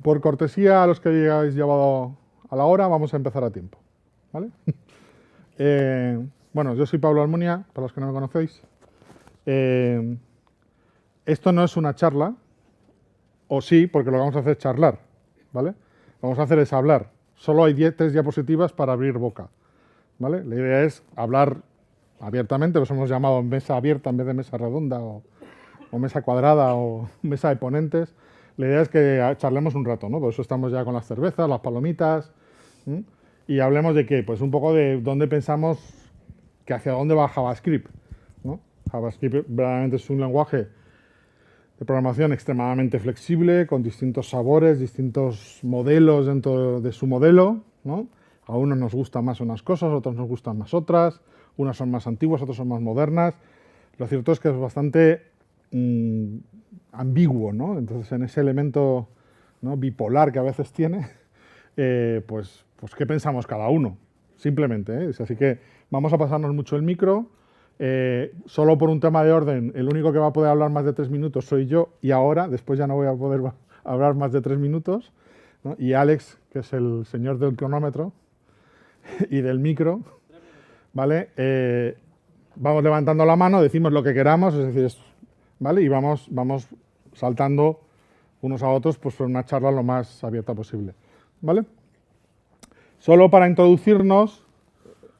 por cortesía a los que hayáis llevado a la hora, vamos a empezar a tiempo, ¿vale? Bueno, yo soy Pablo Almunia, para los que no me conocéis. Esto no es una charla, o sí, porque lo que vamos a hacer es charlar, ¿vale? Lo que vamos a hacer es hablar. Solo hay 3 diapositivas para abrir boca, ¿vale? La idea es hablar abiertamente, los hemos llamado mesa abierta en vez de mesa redonda, o mesa cuadrada, o mesa de ponentes. La idea es que charlemos un rato, ¿no? Por eso estamos ya con las cervezas, las palomitas, ¿sí? Y hablemos de qué, pues un poco de dónde pensamos que hacia dónde va JavaScript, ¿no? JavaScript verdaderamente es un lenguaje de programación extremadamente flexible, con distintos sabores, distintos modelos dentro de su modelo, ¿no? A unos nos gustan más unas cosas, a otros nos gustan más otras, unas son más antiguas, otras son más modernas. Lo cierto es que es bastante ambiguo, ¿no? Entonces, en ese elemento, ¿no?, bipolar que a veces tiene, pues ¿qué pensamos cada uno? Simplemente, ¿eh? Así que vamos a pasarnos mucho el micro. Solo por un tema de orden, el único que va a poder hablar más de 3 minutos soy yo, y ahora, después ya no voy a poder hablar más de 3 minutos, ¿no? Y Alex, que es el señor del cronómetro y del micro, ¿vale? Vamos levantando la mano, decimos lo que queramos, es decir, ¿vale? Y vamos saltando unos a otros, pues por una charla lo más abierta posible, ¿vale? Solo para introducirnos,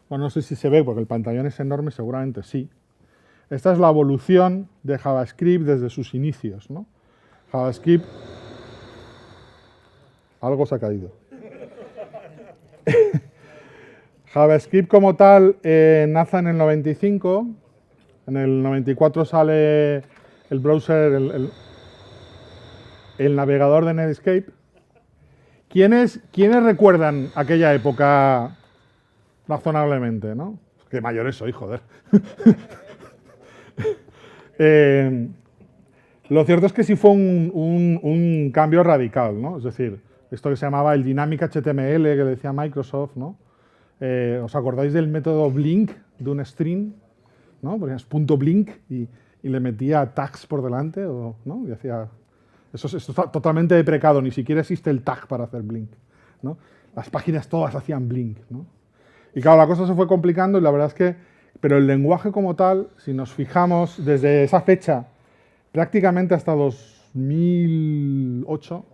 bueno, no sé si se ve porque el pantallón es enorme, seguramente sí. Esta es la evolución de JavaScript desde sus inicios, ¿no? JavaScript... Algo se ha caído. JavaScript como tal nace en el 95, en el 94 sale el browser, el navegador de Netscape. ¿Quiénes recuerdan aquella época razonablemente, no? Qué mayores soy, joder. Lo cierto es que sí fue un cambio radical, ¿no? Es decir, esto que se llamaba el Dynamic HTML, que decía Microsoft, ¿no? ¿Os acordáis del método blink de un string? ¿No? Ponías .blink y le metía tags por delante, ¿no? Y hacía... Eso está totalmente deprecado, ni siquiera existe el tag para hacer blink, ¿no? Las páginas todas hacían blink, ¿no? Y claro, la cosa se fue complicando y la verdad es que... Pero el lenguaje como tal, si nos fijamos desde esa fecha, prácticamente hasta 2008,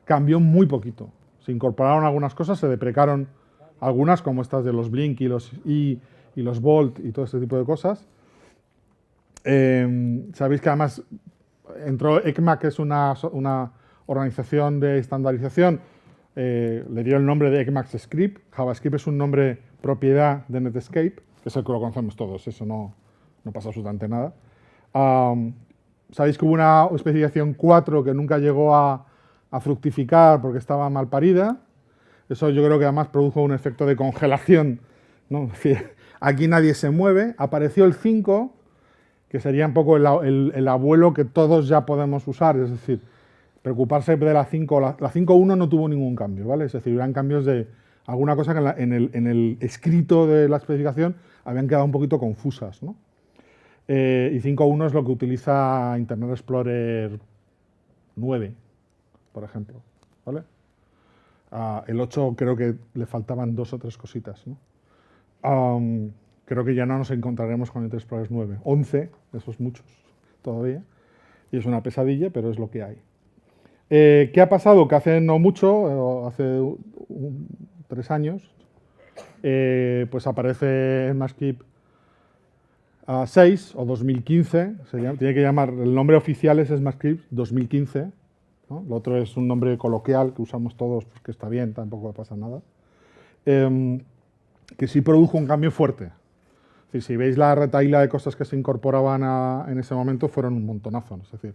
cambió muy poquito. Se incorporaron algunas cosas, se deprecaron algunas, como estas de los blink y los bolt y todo este tipo de cosas. Sabéis que además entró ECMA, que es una organización de estandarización, le dio el nombre de ECMAScript Script. JavaScript es un nombre propiedad de Netscape, que es el que lo conocemos todos, eso no pasa absolutamente nada. Sabéis que hubo una especificación 4 que nunca llegó a fructificar porque estaba mal parida. Eso yo creo que además produjo un efecto de congelación, ¿no? Es decir, aquí nadie se mueve. Apareció el 5, que sería un poco el abuelo que todos ya podemos usar, es decir, preocuparse de la 5. La 5.1 no tuvo ningún cambio, ¿vale? Es decir, eran cambios de alguna cosa que en el escrito de la especificación habían quedado un poquito confusas, ¿no? Y 5.1 es lo que utiliza Internet Explorer 9, por ejemplo, ¿vale? El 8 creo que le faltaban 2 o 3 cositas, ¿no? Creo que ya no nos encontraremos con Internet Explorer 9. 11, esos muchos todavía, y es una pesadilla, pero es lo que hay. ¿Qué ha pasado? Que hace no mucho, hace 3 años, pues aparece ECMAScript 6 o 2015, tiene que llamar, el nombre oficial es ECMAScript 2015, ¿no? Lo otro es un nombre coloquial que usamos todos, pues que está bien, tampoco pasa nada, que sí produjo un cambio fuerte. Es decir, si veis la retahíla de cosas que se incorporaban en ese momento, fueron un montonazo, ¿no? Es decir,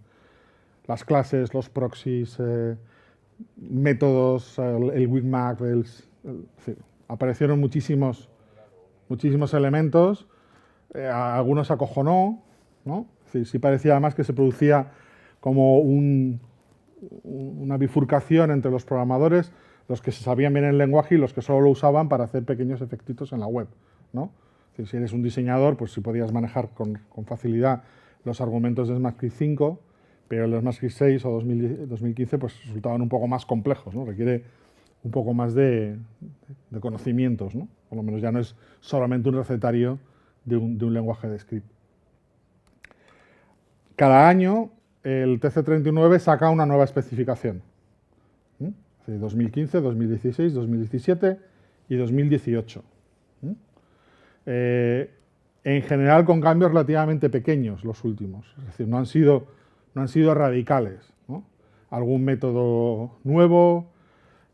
las clases, los proxies, métodos, el Webmack, aparecieron muchísimos elementos, algunos acojonó, ¿no? Es decir, sí parecía además que se producía como una bifurcación entre los programadores, los que se sabían bien el lenguaje y los que solo lo usaban para hacer pequeños efectitos en la web, ¿no? Es decir, si eres un diseñador, pues sí podías manejar con facilidad los argumentos de ECMAScript 5, pero los ECMAScript 6 o 2015 pues resultaban un poco más complejos, ¿no? Requiere un poco más de conocimientos, ¿no? Por lo menos ya no es solamente un recetario de un lenguaje de script. Cada año el TC39 saca una nueva especificación. 2015, 2016, 2017 y 2018. En general con cambios relativamente pequeños los últimos, es decir, no han sido radicales, ¿no? Algún método nuevo.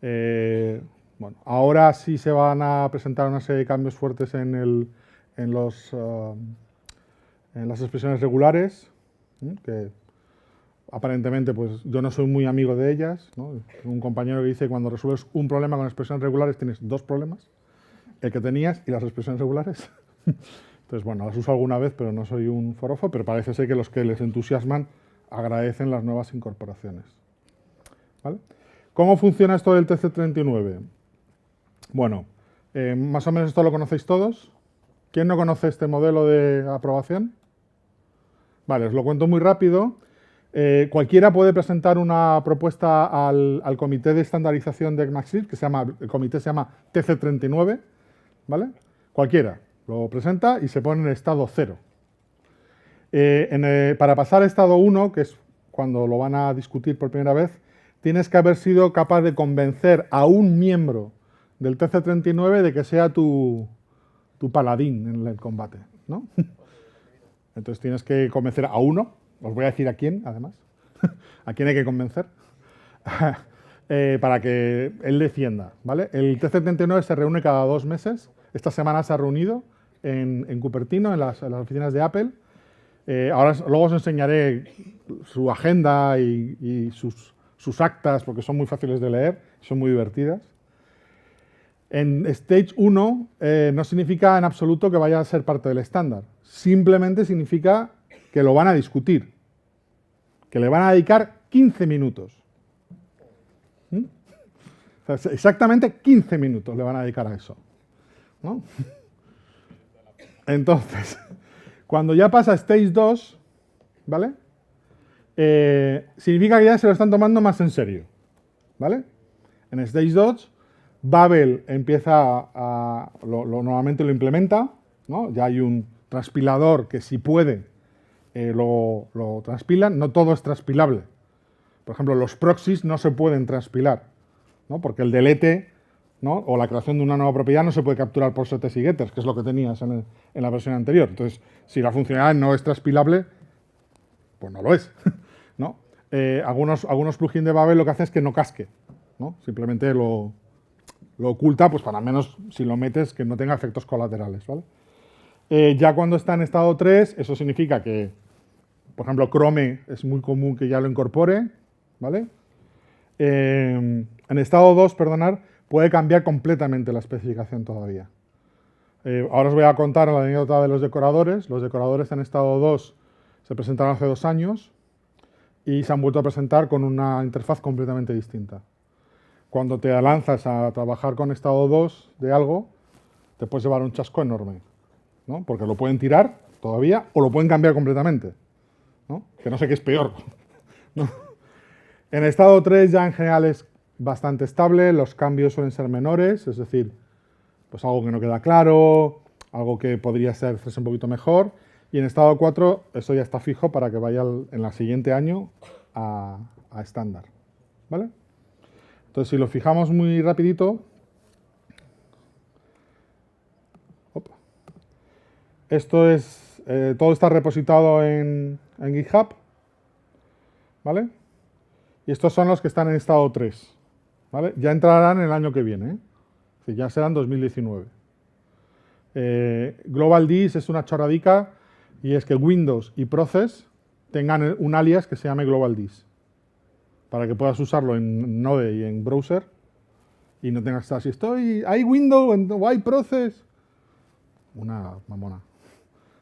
Bueno, ahora sí se van a presentar una serie de cambios fuertes en las expresiones regulares, que aparentemente pues yo no soy muy amigo de ellas, ¿no? Un compañero que dice que cuando resuelves un problema con expresiones regulares tienes dos problemas, el que tenías y las expresiones regulares. Entonces, bueno, las uso alguna vez, pero no soy un forofo, pero parece ser que los que les entusiasman agradecen las nuevas incorporaciones. ¿Vale? ¿Cómo funciona esto del TC39? Bueno, más o menos esto lo conocéis todos. ¿Quién no conoce este modelo de aprobación? Vale, os lo cuento muy rápido. Cualquiera puede presentar una propuesta al comité de estandarización de ECMAScript, el comité se llama TC39, ¿vale? Cualquiera lo presenta y se pone en estado 0. Para pasar a estado 1, que es cuando lo van a discutir por primera vez, tienes que haber sido capaz de convencer a un miembro del TC39 de que sea tu paladín en el combate, ¿no? Entonces tienes que convencer a uno, os voy a decir a quién, además, a quién hay que convencer, para que él defienda, ¿vale? El TC39 se reúne cada 2 meses. Esta semana se ha reunido en Cupertino, en las oficinas de Apple. Luego os enseñaré su agenda y sus actas, porque son muy fáciles de leer, son muy divertidas. En Stage 1 no significa en absoluto que vaya a ser parte del estándar, simplemente significa que lo van a discutir, que le van a dedicar 15 minutos. O sea, exactamente 15 minutos le van a dedicar a eso, ¿no? Entonces, cuando ya pasa a Stage 2, ¿vale? Significa que ya se lo están tomando más en serio, ¿vale? En Stage 2, Babel empieza normalmente lo implementa, ¿no? Ya hay un transpilador que si puede lo transpila. No todo es transpilable. Por ejemplo, los proxies no se pueden transpilar, ¿no? Porque el delete, ¿no? O la creación de una nueva propiedad no se puede capturar por setters y getters, que es lo que tenías en la versión anterior. Entonces, si la funcionalidad no es transpilable, pues no lo es, ¿no? Algunos plugins de Babel lo que hacen es que no casque, ¿no? Simplemente lo oculta, pues para menos si lo metes que no tenga efectos colaterales, ¿vale? Ya cuando está en estado 3, eso significa que, por ejemplo, Chrome es muy común que ya lo incorpore, ¿vale? En estado 2, perdonad, puede cambiar completamente la especificación todavía. Ahora os voy a contar la anécdota de los decoradores. Los decoradores en estado 2 se presentaron hace 2 años y se han vuelto a presentar con una interfaz completamente distinta. Cuando te lanzas a trabajar con estado 2 de algo, te puedes llevar un chasco enorme, ¿no? Porque lo pueden tirar todavía o lo pueden cambiar completamente, ¿no? Que no sé qué es peor, ¿no? En estado 3 ya en general es bastante estable, los cambios suelen ser menores, es decir, pues algo que no queda claro, algo que podría ser un poquito mejor, y en estado 4 eso ya está fijo para que vaya en el siguiente año a estándar, ¿vale? Entonces, si lo fijamos muy rapidito, esto es, todo está repositado en GitHub, ¿vale? Y estos son los que están en estado 3, ¿vale? Ya entrarán el año que viene, ¿eh? Es decir, ya serán 2019. GlobalDis es una chorradica y es que Windows y Process tengan un alias que se llame GlobalDis, para que puedas usarlo en Node y en browser y no tengas que estar, si hay Windows o hay Process. Una mamona.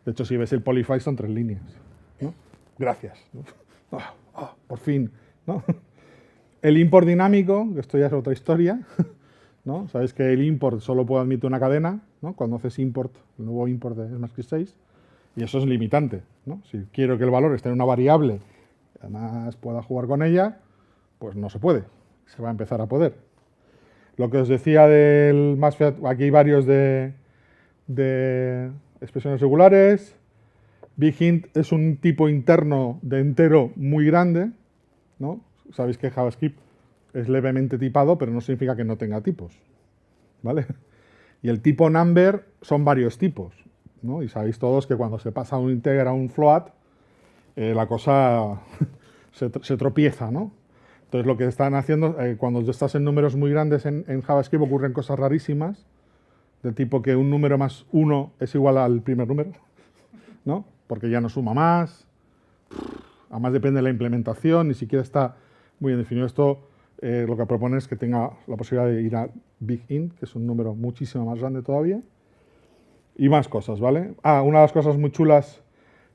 De hecho, si ves el polyfile son 3 líneas, ¿no? Gracias. Por fin, ¿no? El import dinámico, que esto ya es otra historia, ¿no? Sabéis que el import solo puede admitir una cadena, ¿no? Cuando haces import, el nuevo import de ECMAScript 6, y eso es limitante, ¿no? Si quiero que el valor esté en una variable demás pueda jugar con ella, pues no se puede, se va a empezar a poder. Lo que os decía del MASFET, aquí hay varios de expresiones regulares. BigInt es un tipo interno de entero muy grande, ¿no? Sabéis que JavaScript es levemente tipado, pero no significa que no tenga tipos, ¿vale? Y el tipo number son varios tipos, ¿no? Y sabéis todos que cuando se pasa un integer a un float, la cosa se tropieza, ¿no? Entonces lo que están haciendo, cuando estás en números muy grandes en JavaScript ocurren cosas rarísimas, del tipo que un número más 1 es igual al primer número, ¿no? Porque ya no suma más, además depende de la implementación, ni siquiera está muy bien definido. Esto lo que propone es que tenga la posibilidad de ir a BigInt, que es un número muchísimo más grande todavía, y más cosas, ¿vale? Una de las cosas muy chulas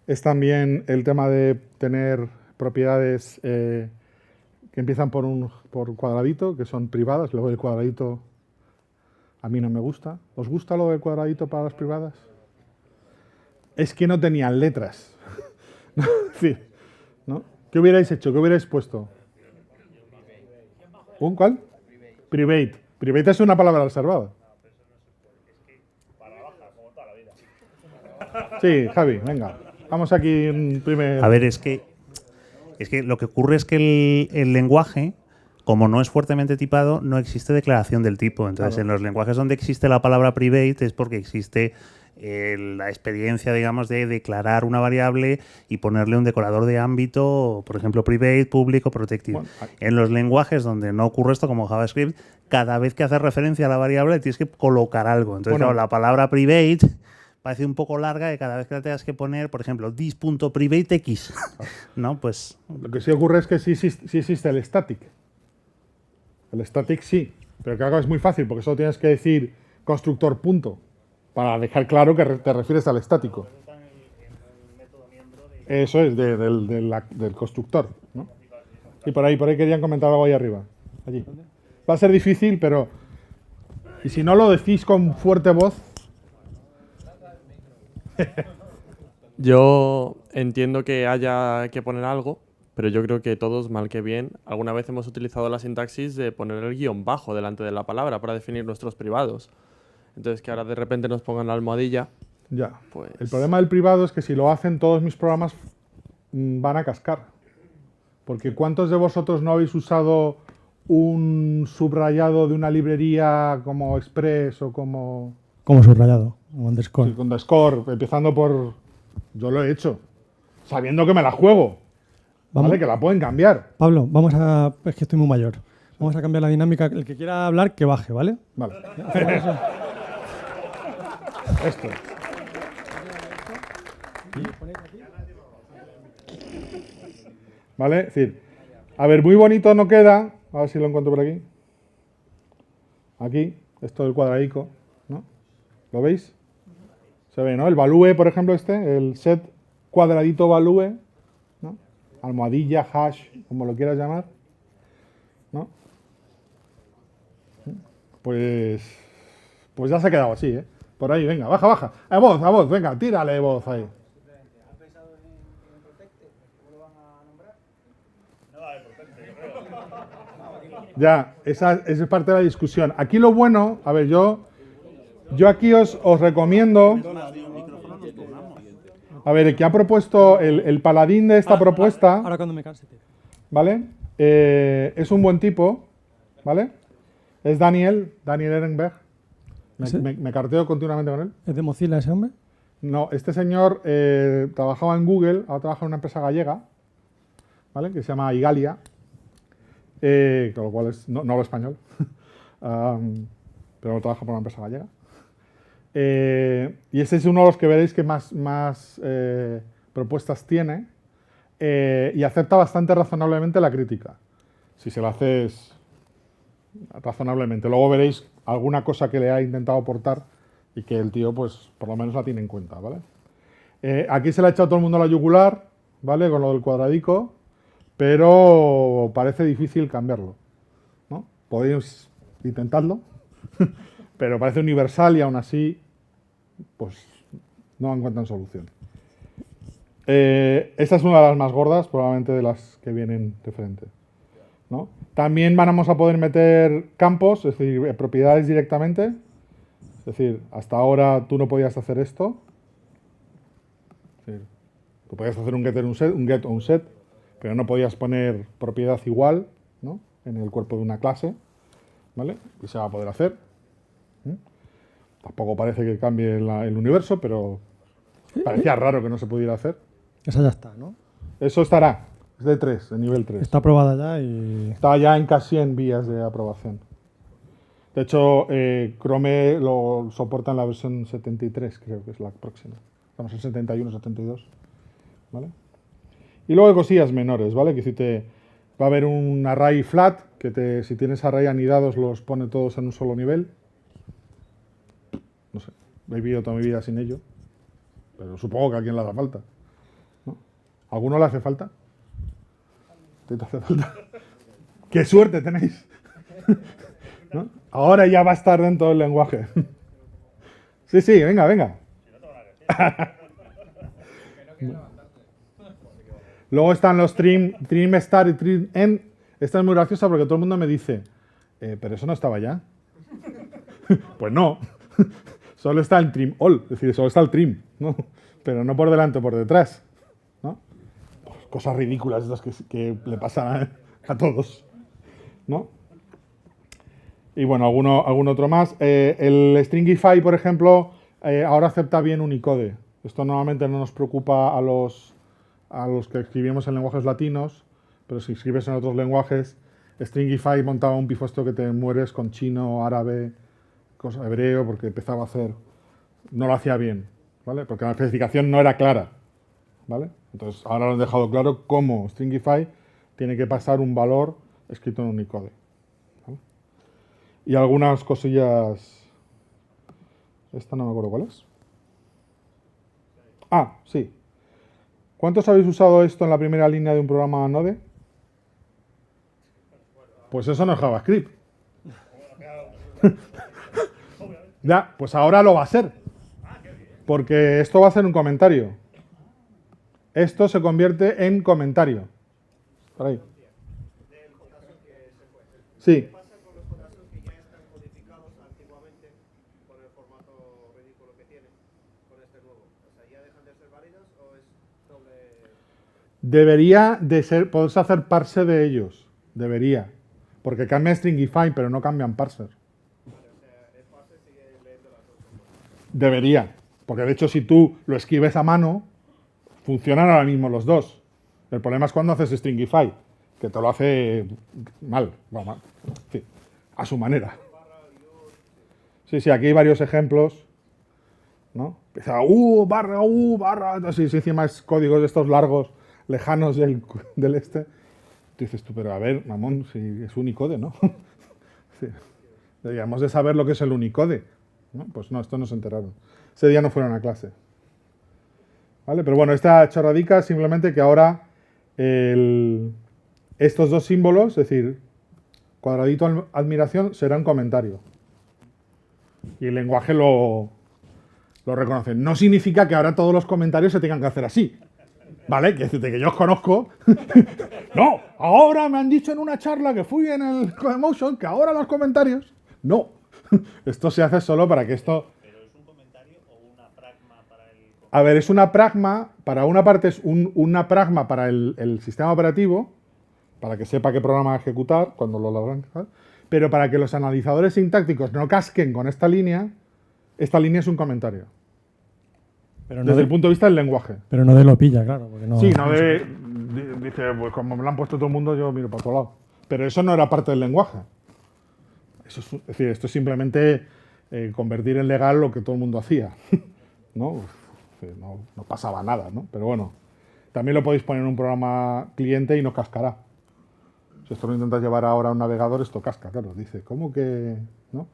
es también el tema de tener propiedades que empiezan por cuadradito, que son privadas, luego el cuadradito a mí no me gusta. ¿Os gusta lo del cuadradito para las privadas? Es que no tenían letras. Sí, ¿no? ¿Qué hubierais hecho? ¿Qué hubierais puesto? ¿Un cuál? Private. Private es una palabra reservada. Sí, Javi, venga. Vamos aquí un primer... A ver, es que lo que ocurre es que el lenguaje, como no es fuertemente tipado, no existe declaración del tipo. Entonces, Claro. en los lenguajes donde existe la palabra private es porque existe la experiencia, digamos, de declarar una variable y ponerle un decorador de ámbito, por ejemplo, private, público, protected. Bueno, en los lenguajes donde no ocurre esto, como JavaScript, cada vez que haces referencia a la variable tienes que colocar algo. Entonces, Bueno. claro, la palabra private parece un poco larga y cada vez que la tengas que poner, por ejemplo, this.privatex, ¿no? Pues lo que sí ocurre es que sí existe el static. El static sí, pero claro, es muy fácil porque solo tienes que decir constructor punto para dejar claro que te refieres al estático. Eso es, del constructor, ¿no? Y por ahí querían comentar algo ahí arriba. Allí. Va a ser difícil, pero... Y si no lo decís con fuerte voz... Yo entiendo que haya que poner algo, pero yo creo que todos, mal que bien, alguna vez hemos utilizado la sintaxis de poner el guión bajo delante de la palabra para definir nuestros privados. Entonces, que ahora de repente nos pongan la almohadilla, Ya. pues... El problema del privado es que si lo hacen todos mis programas van a cascar. Porque ¿cuántos de vosotros no habéis usado un subrayado de una librería como Express o como... Como subrayado, o underscore. Sí, con underscore, empezando por... Yo lo he hecho, sabiendo que me la juego, Vamos, ¿vale? Que la pueden cambiar. Pablo, vamos a... Es que estoy muy mayor. Vamos a cambiar la dinámica. El que quiera hablar, que baje, ¿vale? Vale. Esto. ¿Vale? Es decir, a ver, muy bonito no queda. A ver si lo encuentro por aquí. Aquí, esto del cuadradico, ¿no? ¿Lo veis? Se ve, ¿no? El value, por ejemplo, el set cuadradito value, ¿no? Almohadilla, hash, como lo quieras llamar, ¿no? Pues ya se ha quedado así, ¿eh? Por ahí, venga, baja. A voz, venga, tírale voz ahí. Ya, esa es parte de la discusión. Aquí lo bueno, a ver, yo aquí os recomiendo... A ver, el que ha propuesto, el paladín de esta propuesta, Ahora cuando me canse, tío. ¿vale? Es un buen tipo, ¿vale? Es Daniel Ehrenberg. ¿Sí? Me carteo continuamente con él. ¿Es de Mozilla ese hombre? No, este señor trabajaba en Google, ahora trabaja en una empresa gallega, ¿vale? Que se llama Igalia, con lo cual no hablo español, pero trabaja por una empresa gallega. Y este es uno de los que veréis que más propuestas tiene y acepta bastante razonablemente la crítica, si se la haces razonablemente. Luego veréis alguna cosa que le ha intentado aportar y que el tío, pues, por lo menos la tiene en cuenta, ¿vale? Aquí se le ha echado todo el mundo a la yugular, ¿vale? Con lo del cuadradico, pero parece difícil cambiarlo, ¿no? Podéis intentarlo, pero parece universal y aún así, pues, no encuentran solución. Esta es una de las más gordas, probablemente de las que vienen de frente, ¿no? También vamos a poder meter campos, es decir, propiedades directamente. Es decir, hasta ahora tú no podías hacer esto. Es decir, tú podías hacer un get o un set, pero no podías poner propiedad igual, ¿no?, en el cuerpo de una clase, ¿vale? Y se va a poder hacer. Tampoco parece que cambie el universo, pero parecía raro que no se pudiera hacer. Esa ya está, ¿no? Eso estará, es de 3, de nivel 3. Está aprobada ya y... Está ya en casi en vías de aprobación. De hecho, Chrome lo soporta en la versión 73, creo que es la próxima. Estamos en 71, 72, ¿vale? Y luego hay cosillas menores, ¿vale? Que va a haber un array flat, que si tienes array anidados los pone todos en un solo nivel. No sé, he vivido toda mi vida sin ello, pero supongo que a alguien le hace falta, ¿no? ¿A alguno le hace falta? ¿Te hace falta? ¡Qué suerte tenéis! ¿No? Ahora ya va a estar dentro del lenguaje. Sí, sí, venga, venga. Luego están los trim start y trim end. Esta es muy graciosa porque todo el mundo me dice, pero eso no estaba ya. Pues no. Solo está el trim all, es decir, solo está el trim, ¿no? Pero no por delante o por detrás, ¿no? Pues cosas ridículas estas que le pasan a todos, ¿no? Y bueno, algún otro más. El Stringify, por ejemplo, ahora acepta bien Unicode. Esto normalmente no nos preocupa a los que escribimos en lenguajes latinos, pero si escribes en otros lenguajes, Stringify montaba un pifostio que te mueres con chino, árabe, hebreo, porque empezaba a hacer... No lo hacía bien, ¿vale? Porque la especificación no era clara, ¿vale? Entonces, ahora lo han dejado claro cómo Stringify tiene que pasar un valor escrito en Unicode. Y algunas cosillas... Esta no me acuerdo cuál es. Ah, sí. ¿Cuántos habéis usado esto en la primera línea de un programa Node? Pues eso no es JavaScript. Ya, pues ahora lo va a ser. Porque esto va a ser un comentario. Esto se convierte en comentario. Por ahí. Sí. Debería de poderse hacer parse de ellos. Debería. Porque cambian Stringify, pero no cambian parser. Debería. Porque de hecho, si tú lo escribes a mano, funcionan ahora mismo los dos. El problema es cuando haces Stringify, que te lo hace mal. No, mal. Sí, a su manera. Sí, sí, aquí hay varios ejemplos, ¿no? Empieza barra, entonces, encima es códigos de estos largos, lejanos del este. Tú dices tú, pero a ver, mamón, si es Unicode, ¿no? Sí. Deberíamos de saber lo que es el Unicode, ¿no? Pues no, esto no se enteraron. Ese día no fueron a clase. ¿Vale? Pero bueno, esta chorradica es simplemente que ahora estos dos símbolos, es decir, cuadradito admiración, será un comentario. Y el lenguaje lo reconoce. No significa que ahora todos los comentarios se tengan que hacer así. ¿Vale? Que desde que yo os conozco. No, ahora me han dicho en una charla que fui en el Codemotion que ahora los comentarios. No. Esto se hace solo para que esto... ¿Pero es un comentario o una pragma para el...? A ver, es una pragma, para una parte es una pragma para el sistema operativo, para que sepa qué programa ejecutar cuando lo arranca, pero para que los analizadores sintácticos no casquen con esta línea es un comentario. Pero no Desde el punto de vista del lenguaje. Pero no de lo pilla, claro. Porque no, Sí, dice, pues como me lo han puesto todo el mundo, yo miro para otro lado. Pero eso no era parte del lenguaje. Eso es decir, esto es simplemente convertir en legal lo que todo el mundo hacía. ¿No? No pasaba nada, ¿no? Pero bueno, también lo podéis poner en un programa cliente y no cascará. Si esto lo intentas llevar ahora a un navegador, esto casca, claro. Dice, ¿cómo que...? ¿No?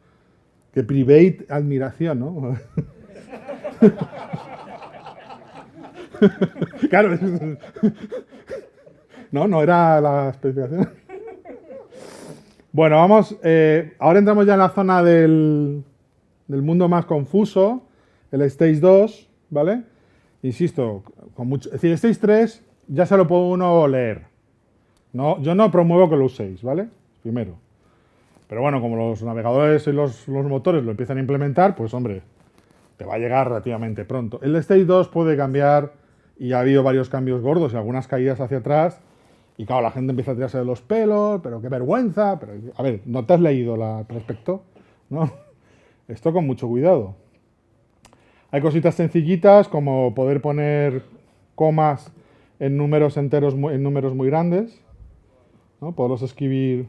Que private admiración, ¿no? Claro. No era la especificación. Bueno, vamos. Ahora entramos ya en la zona del mundo más confuso, el Stage 2, ¿vale? insisto, es decir, Stage 3 ya se lo puede uno leer. No, yo no promuevo que lo uséis, ¿vale? Primero. Pero bueno, como los navegadores y los motores lo empiezan a implementar, pues hombre, te va a llegar relativamente pronto. El Stage 2 puede cambiar y ha habido varios cambios gordos y algunas caídas hacia atrás. Y claro, la gente empieza a tirarse de los pelos, pero qué vergüenza. Pero, a ver, ¿no te has leído el prospecto? ¿No? Esto con mucho cuidado. Hay cositas sencillitas como poder poner comas en números enteros, en números muy grandes, ¿no? Poderlos escribir,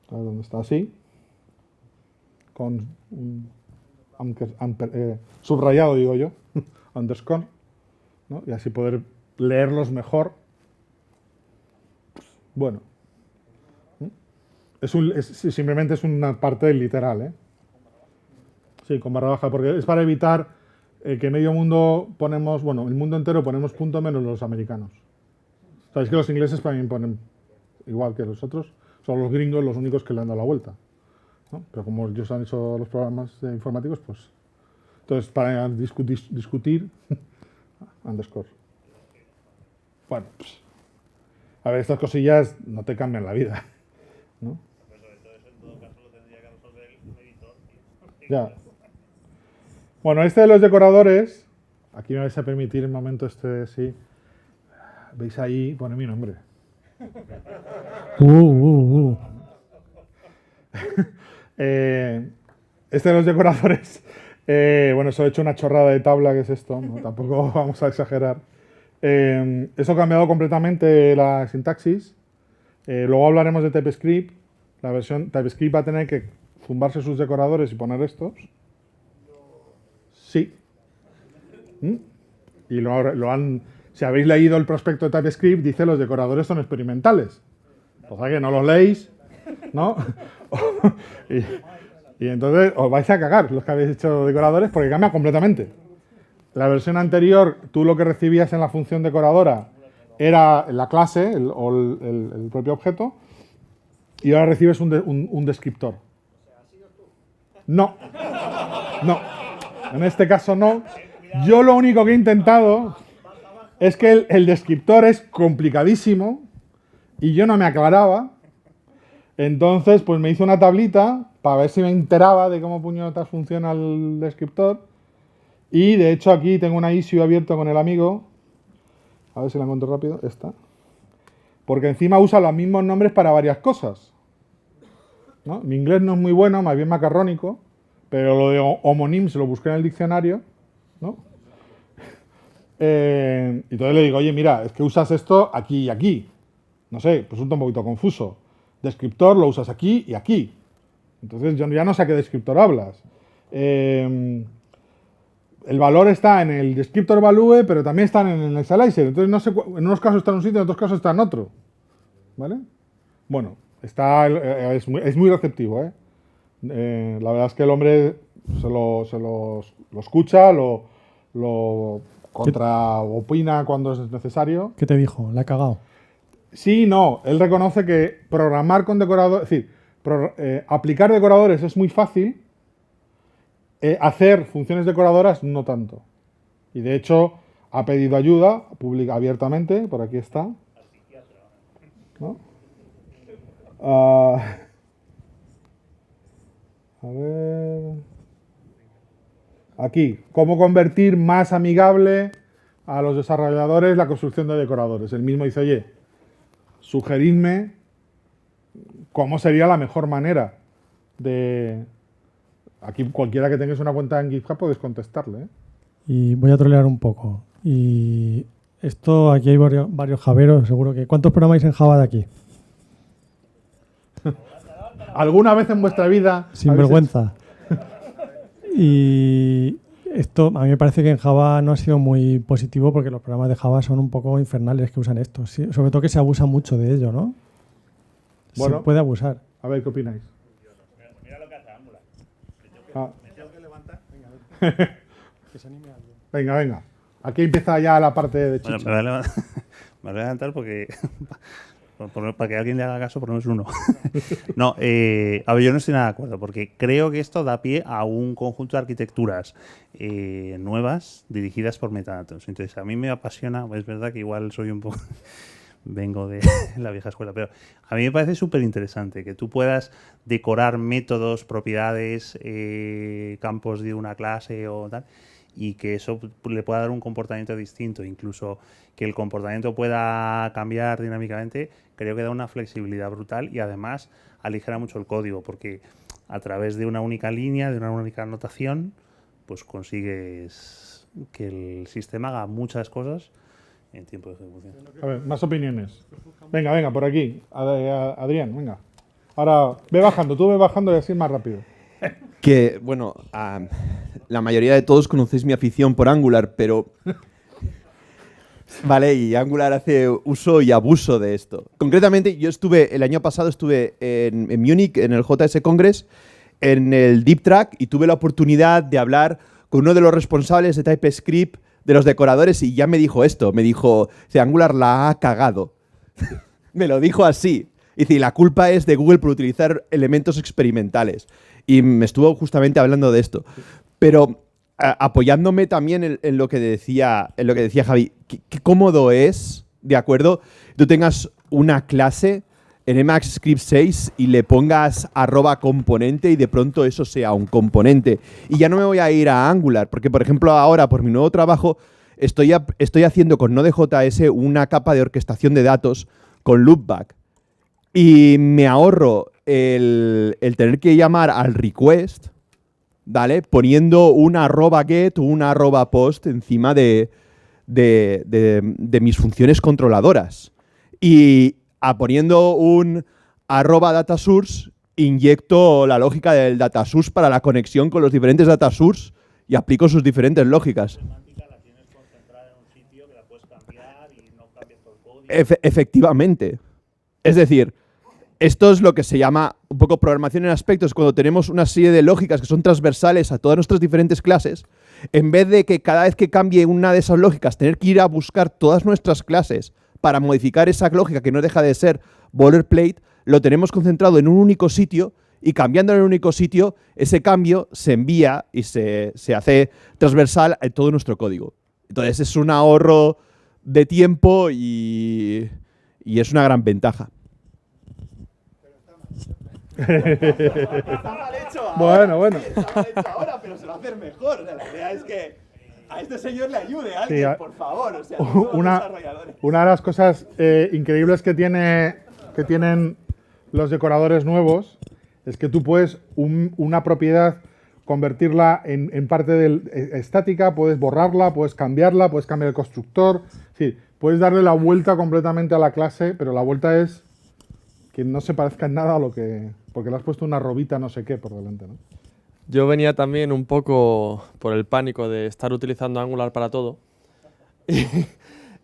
a ver dónde está, así, con un subrayado, digo yo, underscore, ¿no? Y así poder leerlos mejor. Bueno, simplemente es una parte del literal, ¿eh? Sí, con barra baja, porque es para evitar que medio mundo ponemos, bueno, el mundo entero ponemos punto menos los americanos. Sabéis que los ingleses también ponen igual que los otros, son los gringos los únicos que le han dado la vuelta, ¿no? Pero como ellos han hecho los programas informáticos, pues... Entonces, para discutir underscore. Bueno, pues, a ver, estas cosillas no te cambian la vida, ¿no? Ya. Bueno, este de los decoradores, aquí me vais a permitir un momento sí. ¿Veis ahí? Pone mi nombre. Este de los decoradores, bueno, solo he hecho una chorrada de tabla, que es esto, ¿no? Tampoco vamos a exagerar. Eso ha cambiado completamente la sintaxis. Luego hablaremos de TypeScript. La versión TypeScript va a tener que zumbarse sus decoradores y poner estos. Sí. Y lo han... Si habéis leído el prospecto de TypeScript, dice los decoradores son experimentales. O sea que no los leéis, ¿no? y entonces os vais a cagar los que habéis hecho decoradores porque cambia completamente. La versión anterior, tú lo que recibías en la función decoradora era la clase el propio objeto y ahora recibes un descriptor. No. No. En este caso no. Yo lo único que he intentado es que el descriptor es complicadísimo y yo no me aclaraba. Entonces, pues me hice una tablita para ver si me enteraba de cómo puñetas funciona el descriptor. Y de hecho aquí tengo una issue abierta con el amigo. A ver si la encuentro rápido. Esta. Porque encima usa los mismos nombres para varias cosas, ¿no? Mi inglés no es muy bueno, más bien macarrónico, pero lo de homonyms lo busqué en el diccionario, ¿no? Entonces le digo, oye, mira, es que usas esto aquí y aquí. No sé, resulta un poquito confuso. Descriptor lo usas aquí y aquí. Entonces yo ya no sé a qué descriptor hablas. El valor está en el descriptor value, pero también está en el initializer. Entonces no sé, en unos casos está en un sitio, en otros casos está en otro. ¿Vale? Bueno, es muy receptivo, ¿eh? La verdad es que el hombre se lo escucha, lo contraopina cuando es necesario. ¿Qué te dijo? ¿La ha cagado? Sí, no. Él reconoce que programar con decoradores, es decir, aplicar decoradores es muy fácil, hacer funciones decoradoras no tanto. Y de hecho ha pedido ayuda pública abiertamente, por aquí está, ¿no? A ver. Aquí, cómo convertir más amigable a los desarrolladores la construcción de decoradores. Él mismo dice, oye, sugeridme cómo sería la mejor manera de... Aquí cualquiera que tengáis una cuenta en GitHub podéis contestarle, ¿eh? Y voy a trolear un poco. Y esto, aquí hay varios javeros, seguro que... ¿Cuántos programáis en Java de aquí? ¿Alguna vez en vuestra vida? Sin vergüenza. Y esto a mí me parece que en Java no ha sido muy positivo porque los programas de Java son un poco infernales que usan esto. Sí, sobre todo que se abusa mucho de ello, ¿no? Bueno, se puede abusar. A ver, ¿qué opináis? Mira lo que hace Angular. Me tengo que levantar. Que se anime alguien. Venga, venga. Aquí empieza ya la parte de Bueno, chicha. me voy a levantar porque Para que alguien le haga caso, por lo menos uno. No, a ver, yo no estoy nada de acuerdo, porque creo que esto da pie a un conjunto de arquitecturas nuevas dirigidas por metadatos. Entonces, a mí me apasiona, es verdad que igual soy un poco... vengo de la vieja escuela, pero a mí me parece súper interesante que tú puedas decorar métodos, propiedades, campos de una clase o tal, y que eso le pueda dar un comportamiento distinto, incluso que el comportamiento pueda cambiar dinámicamente. Creo que da una flexibilidad brutal y además aligera mucho el código, porque a través de una única línea, de una única anotación, pues consigues que el sistema haga muchas cosas en tiempo de ejecución. A ver, más opiniones. Venga, por aquí. Adrián, venga. Ahora, ve bajando y así más rápido. Que, bueno, la mayoría de todos conocéis mi afición por Angular, pero... Vale, y Angular hace uso y abuso de esto. Concretamente, el año pasado estuve en Múnich, en el JS Congress, en el Deep Track, y tuve la oportunidad de hablar con uno de los responsables de TypeScript, de los decoradores, y ya me dijo esto. Me dijo, Angular la ha cagado. Me lo dijo así. Y la culpa es de Google por utilizar elementos experimentales. Y me estuvo justamente hablando de esto. Pero apoyándome también en lo que decía Javi, qué cómodo es, ¿de acuerdo? Tú tengas una clase en Emacs Script 6 y le pongas @componente y de pronto eso sea un componente. Y ya no me voy a ir a Angular, porque por ejemplo ahora por mi nuevo trabajo estoy haciendo con Node.js una capa de orquestación de datos con loopback. Y me ahorro el tener que llamar al request, ¿vale? Poniendo una @get o una @post encima de mis funciones controladoras. Y poniendo un @datasource, inyecto la lógica del datasource para la conexión con los diferentes datasource y aplico sus diferentes lógicas. Efectivamente. Es decir, esto es lo que se llama un poco programación en aspectos, cuando tenemos una serie de lógicas que son transversales a todas nuestras diferentes clases, en vez de que cada vez que cambie una de esas lógicas tener que ir a buscar todas nuestras clases para modificar esa lógica que no deja de ser boilerplate, lo tenemos concentrado en un único sitio y cambiando en un único sitio, ese cambio se envía y se hace transversal en todo nuestro código. Entonces es un ahorro de tiempo y es una gran ventaja. Está mal hecho ahora. Bueno. Está mal hecho ahora, pero se va a hacer mejor. O sea, la idea es que a este señor le ayude a alguien, por favor. O sea, no son los desarrolladores. Una de las cosas increíbles que tienen los decoradores nuevos es que tú puedes una propiedad convertirla en parte estática, puedes borrarla, puedes cambiar el constructor. Sí, puedes darle la vuelta completamente a la clase, pero la vuelta es que no se parezca en nada a lo que... Porque le has puesto una robita no sé qué por delante, ¿no? Yo venía también un poco por el pánico de estar utilizando Angular para todo.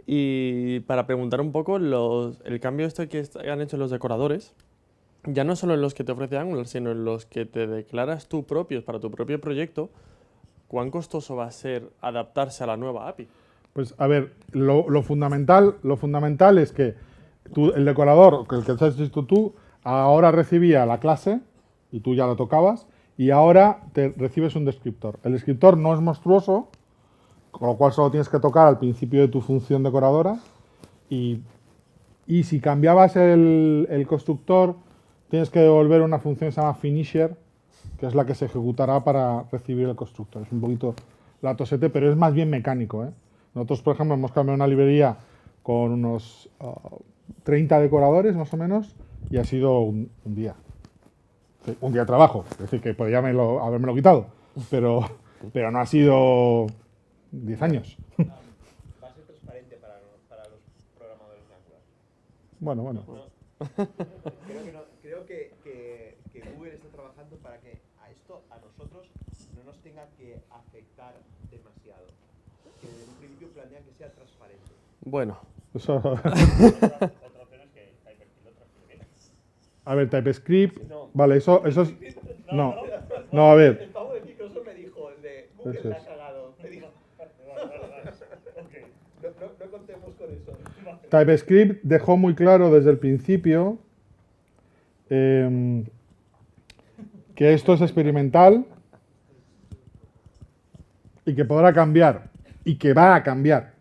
Y para preguntar un poco el cambio que han hecho los decoradores, ya no solo en los que te ofrece Angular, sino en los que te declaras tú propios para tu propio proyecto, ¿cuán costoso va a ser adaptarse a la nueva API? Pues a ver, lo fundamental es que el decorador, el que has hecho tú, ahora recibía la clase y tú ya la tocabas y ahora te recibes un descriptor. El descriptor no es monstruoso, con lo cual solo tienes que tocar al principio de tu función decoradora y si cambiabas el constructor tienes que devolver una función que se llama finisher, que es la que se ejecutará para recibir el constructor. Es un poquito la tosete, pero es más bien mecánico, ¿eh? Nosotros, por ejemplo, hemos cambiado una librería con unos 30 decoradores, más o menos, y ha sido un día. Sí, un día de trabajo. Es decir, que podría habérmelo quitado, pero no ha sido 10 años. Va a ser transparente para los programadores de Angular. Bueno. Creo que Google está trabajando para que a nosotros no nos tenga que afectar demasiado. Que desde un principio planean que sea transparente. Bueno. Eso... A ver, TypeScript... No. Vale, eso es... No, a ver. El pavo de Microsoft me dijo, el de Google la ha cagado. Me dijo... No he TypeScript dejó muy claro desde el principio que esto es experimental y que podrá cambiar y que va a cambiar.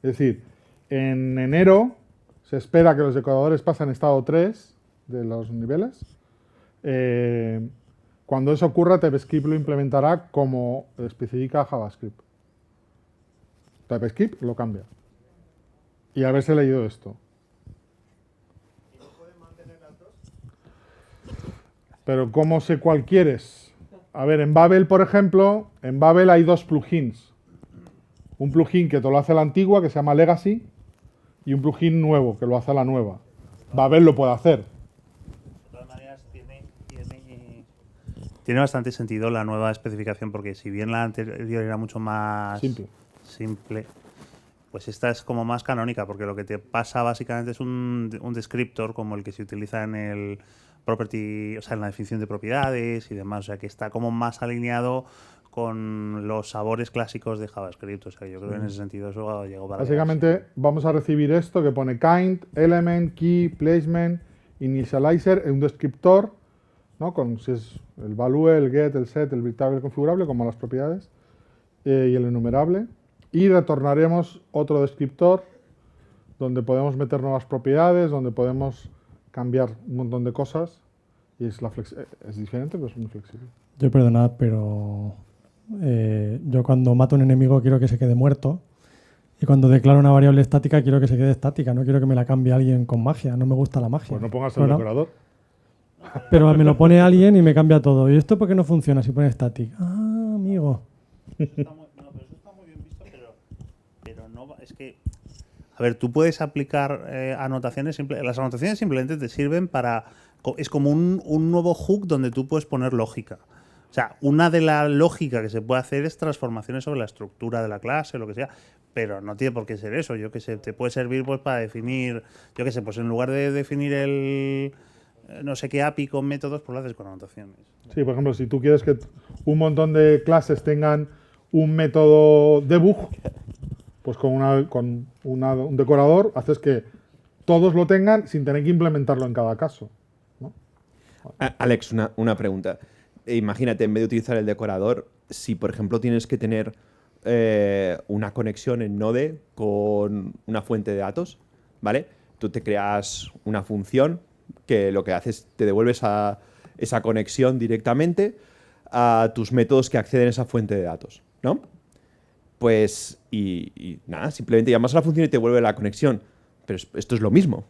Es decir, en enero se espera que los decoradores pasen a estado 3 de los niveles. Cuando eso ocurra, TypeScript lo implementará como especifica JavaScript. TypeScript lo cambia. Y haberse leído esto. Pero ¿cómo sé cuál quieres? A ver, en Babel, por ejemplo, en Babel hay dos plugins. Un plugin que te lo hace la antigua, que se llama Legacy, y un plugin nuevo, que lo hace la nueva. Babel lo puede hacer. De todas maneras, tiene bastante sentido la nueva especificación, porque si bien la anterior era mucho más simple, pues esta es como más canónica, porque lo que te pasa básicamente es un descriptor como el que se utiliza en el property, o sea, en la definición de propiedades y demás, o sea, que está como más alineado con los sabores clásicos de JavaScript, o sea, yo creo que en ese sentido eso llegó para Básicamente vamos a recibir esto que pone kind, element, key, placement, initializer, un descriptor, ¿no? Con si es el value, el get, el set, el britable, el configurable, como las propiedades, y el enumerable. Y retornaremos otro descriptor donde podemos meter nuevas propiedades, donde podemos cambiar un montón de cosas. Y es diferente, pero es muy flexible. Yo perdonad, pero yo cuando mato a un enemigo quiero que se quede muerto. Y cuando declaro una variable estática quiero que se quede estática. No quiero que me la cambie alguien con magia. No me gusta la magia. Pues no pongas el decorador. Pero me lo pone alguien y me cambia todo. ¿Y esto por qué no funciona si pone static? Ah, amigo. Pero eso está muy bien visto, pero no es que... A ver, tú puedes aplicar anotaciones simples. Las anotaciones simplemente te sirven para... Es como un nuevo hook donde tú puedes poner lógica. O sea, una de la lógica que se puede hacer es transformaciones sobre la estructura de la clase, lo que sea. Pero no tiene por qué ser eso. Yo que sé, te puede servir pues para definir... Yo que sé, pues en lugar de definir el... no sé qué API con métodos, pues lo haces con anotaciones. Sí, por ejemplo, si tú quieres que un montón de clases tengan un método debug, pues con un decorador haces que todos lo tengan sin tener que implementarlo en cada caso, ¿no? Alex, una pregunta. Imagínate, en vez de utilizar el decorador, si por ejemplo tienes que tener una conexión en Node con una fuente de datos, ¿vale? Tú te creas una función que lo que hace es te devuelves a esa conexión directamente a tus métodos que acceden a esa fuente de datos, ¿no? Pues, y nada, simplemente llamas a la función y te devuelve la conexión. Pero esto es lo mismo.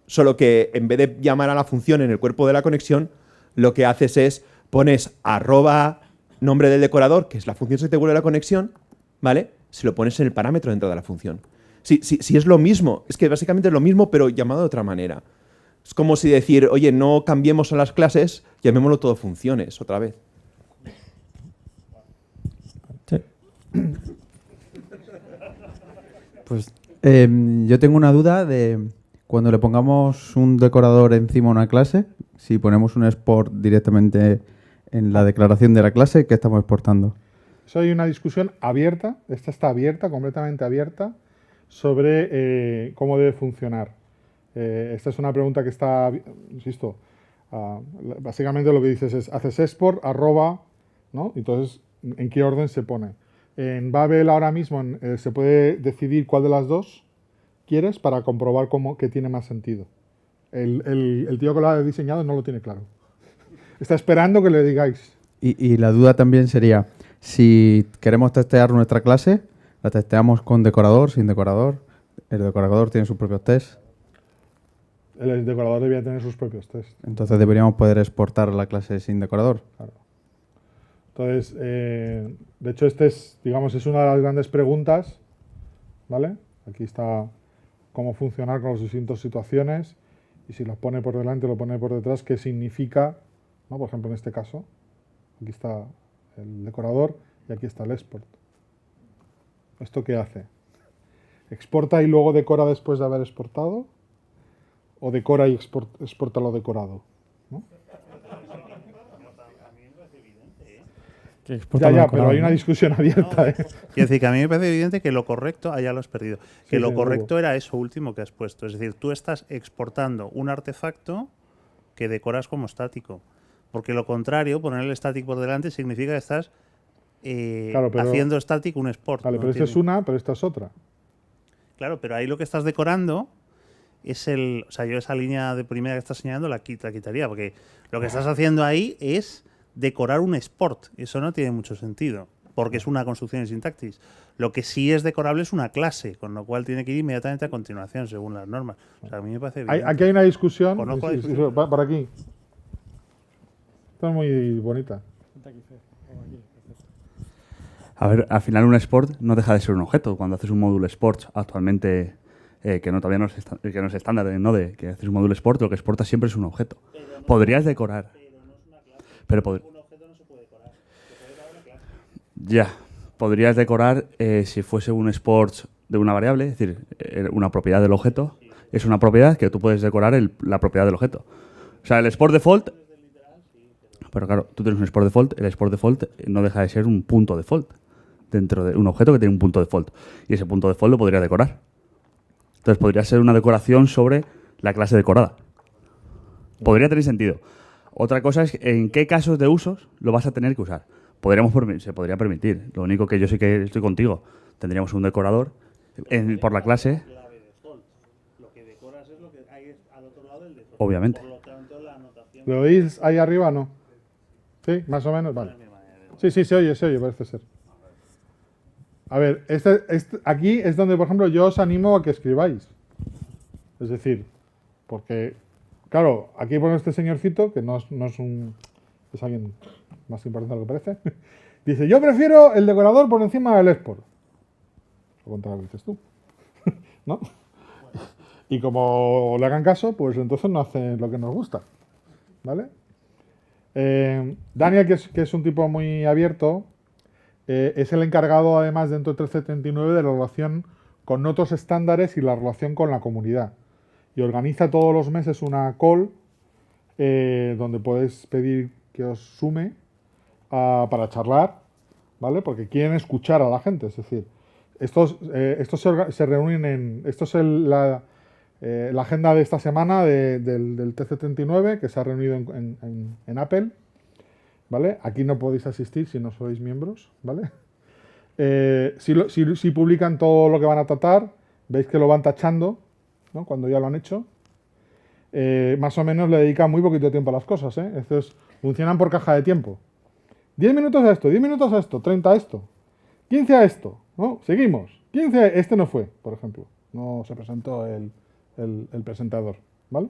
Solo que en vez de llamar a la función en el cuerpo de la conexión, lo que haces es pones @ nombre del decorador, que es la función que te devuelve la conexión, ¿vale? Si lo pones en el parámetro dentro de la función. Si es lo mismo, es que básicamente es lo mismo, pero llamado de otra manera. Es como si decir, oye, no cambiemos a las clases, llamémoslo todo funciones otra vez. Sí. Pues yo tengo una duda de cuando le pongamos un decorador encima a una clase, si ponemos un export directamente en la declaración de la clase, ¿qué estamos exportando? Eso hay una discusión abierta, esta está abierta, completamente abierta, sobre cómo debe funcionar. Esta es una pregunta que está, insisto, básicamente lo que dices es, haces export, @, ¿no? Entonces, ¿en qué orden se pone? En Babel ahora mismo se puede decidir cuál de las dos quieres para comprobar que tiene más sentido. El tío que lo ha diseñado no lo tiene claro. Está esperando que le digáis. Y la duda también sería, si queremos testear nuestra clase, ¿la testeamos con decorador, sin decorador? ¿El decorador tiene sus propios tests? El decorador debía tener sus propios tests. Entonces deberíamos poder exportar la clase sin decorador. Claro. Entonces, de hecho, digamos, es una de las grandes preguntas, ¿vale? Aquí está cómo funcionar con las distintas situaciones y si lo pone por delante, lo pone por detrás, qué significa, ¿no? Por ejemplo, en este caso, aquí está el decorador y aquí está el export. ¿Esto qué hace? ¿Exporta y luego decora después de haber exportado? ¿O decora y exporta lo decorado? ¿No? que exporta Ya, lo pero decorado, hay una ¿no? discusión abierta. ¿eh? Quiero decir que a mí me parece evidente que lo correcto, ya lo has perdido, que Sí, lo sí, correcto era eso último que has puesto. Es decir, tú estás exportando un artefacto que decoras como estático. Porque lo contrario, poner el static por delante significa que estás Claro, pero- haciendo static un export. Vale, ¿no? pero esta es una, pero esta es otra. Claro, pero ahí lo que estás decorando es el... O sea, yo esa línea de primera que estás señalando la quitaría, porque lo que estás haciendo ahí es decorar un export. Eso no tiene mucho sentido, porque es una construcción en sintaxis. Lo que sí es decorable es una clase, con lo cual tiene que ir inmediatamente a continuación, según las normas. O sea, a mí me parece bien. Aquí hay una discusión. Conozco la Sí, discusión. va por aquí. Esta es muy bonita. A ver, al final un export no deja de ser un objeto. Cuando haces un módulo export actualmente, que no todavía no es, que no es estándar, ¿no? De que haces un módulo export, lo que exporta siempre es un objeto. Podrías decorar. Pero un objeto no se puede decorar. Ya. Podrías decorar si fuese un export de una variable, es decir, una propiedad del objeto. Es una propiedad que tú puedes decorar la propiedad del objeto. O sea, el export default. Pero claro, tú tienes un export default, el export default no deja de ser un punto default dentro de un objeto que tiene un punto default. Y ese punto default lo podría decorar. Entonces podría ser una decoración sobre la clase decorada. Podría tener sentido. Otra cosa es en qué casos de usos lo vas a tener que usar. Se podría permitir. Lo único que yo sí que estoy contigo. Tendríamos un decorador por la clase. Obviamente. ¿Lo oís ahí arriba o no? ¿Sí? ¿Más o menos? Vale. Sí, se oye, parece ser. A ver, aquí es donde, por ejemplo, yo os animo a que escribáis. Es decir, porque, claro, aquí pone este señorcito, que no es un... es alguien más importante de lo que parece. Dice, yo prefiero el decorador por encima del export. Lo contrario que dices tú. ¿No? Y como le hagan caso, pues entonces no hacen lo que nos gusta. ¿Vale? Daniel, que es un tipo muy abierto, es el encargado, además, dentro del 1379 de la relación con otros estándares y la relación con la comunidad. Y organiza todos los meses una call donde podéis pedir que os sume para charlar, ¿vale? Porque quieren escuchar a la gente. Es decir, estos se reúnen en... Esto es la agenda de esta semana del TC39, que se ha reunido en Apple, ¿vale? Aquí no podéis asistir si no sois miembros, ¿vale? Si publican todo lo que van a tratar, veis que lo van tachando, ¿no? Cuando ya lo han hecho. Más o menos le dedican muy poquito tiempo a las cosas, ¿eh? Funcionan por caja de tiempo. 10 minutos a esto, 10 minutos a esto, 30 a esto, 15 a esto, ¿no? Seguimos. 15 a... Este no fue, por ejemplo. No se presentó el presentador, ¿vale?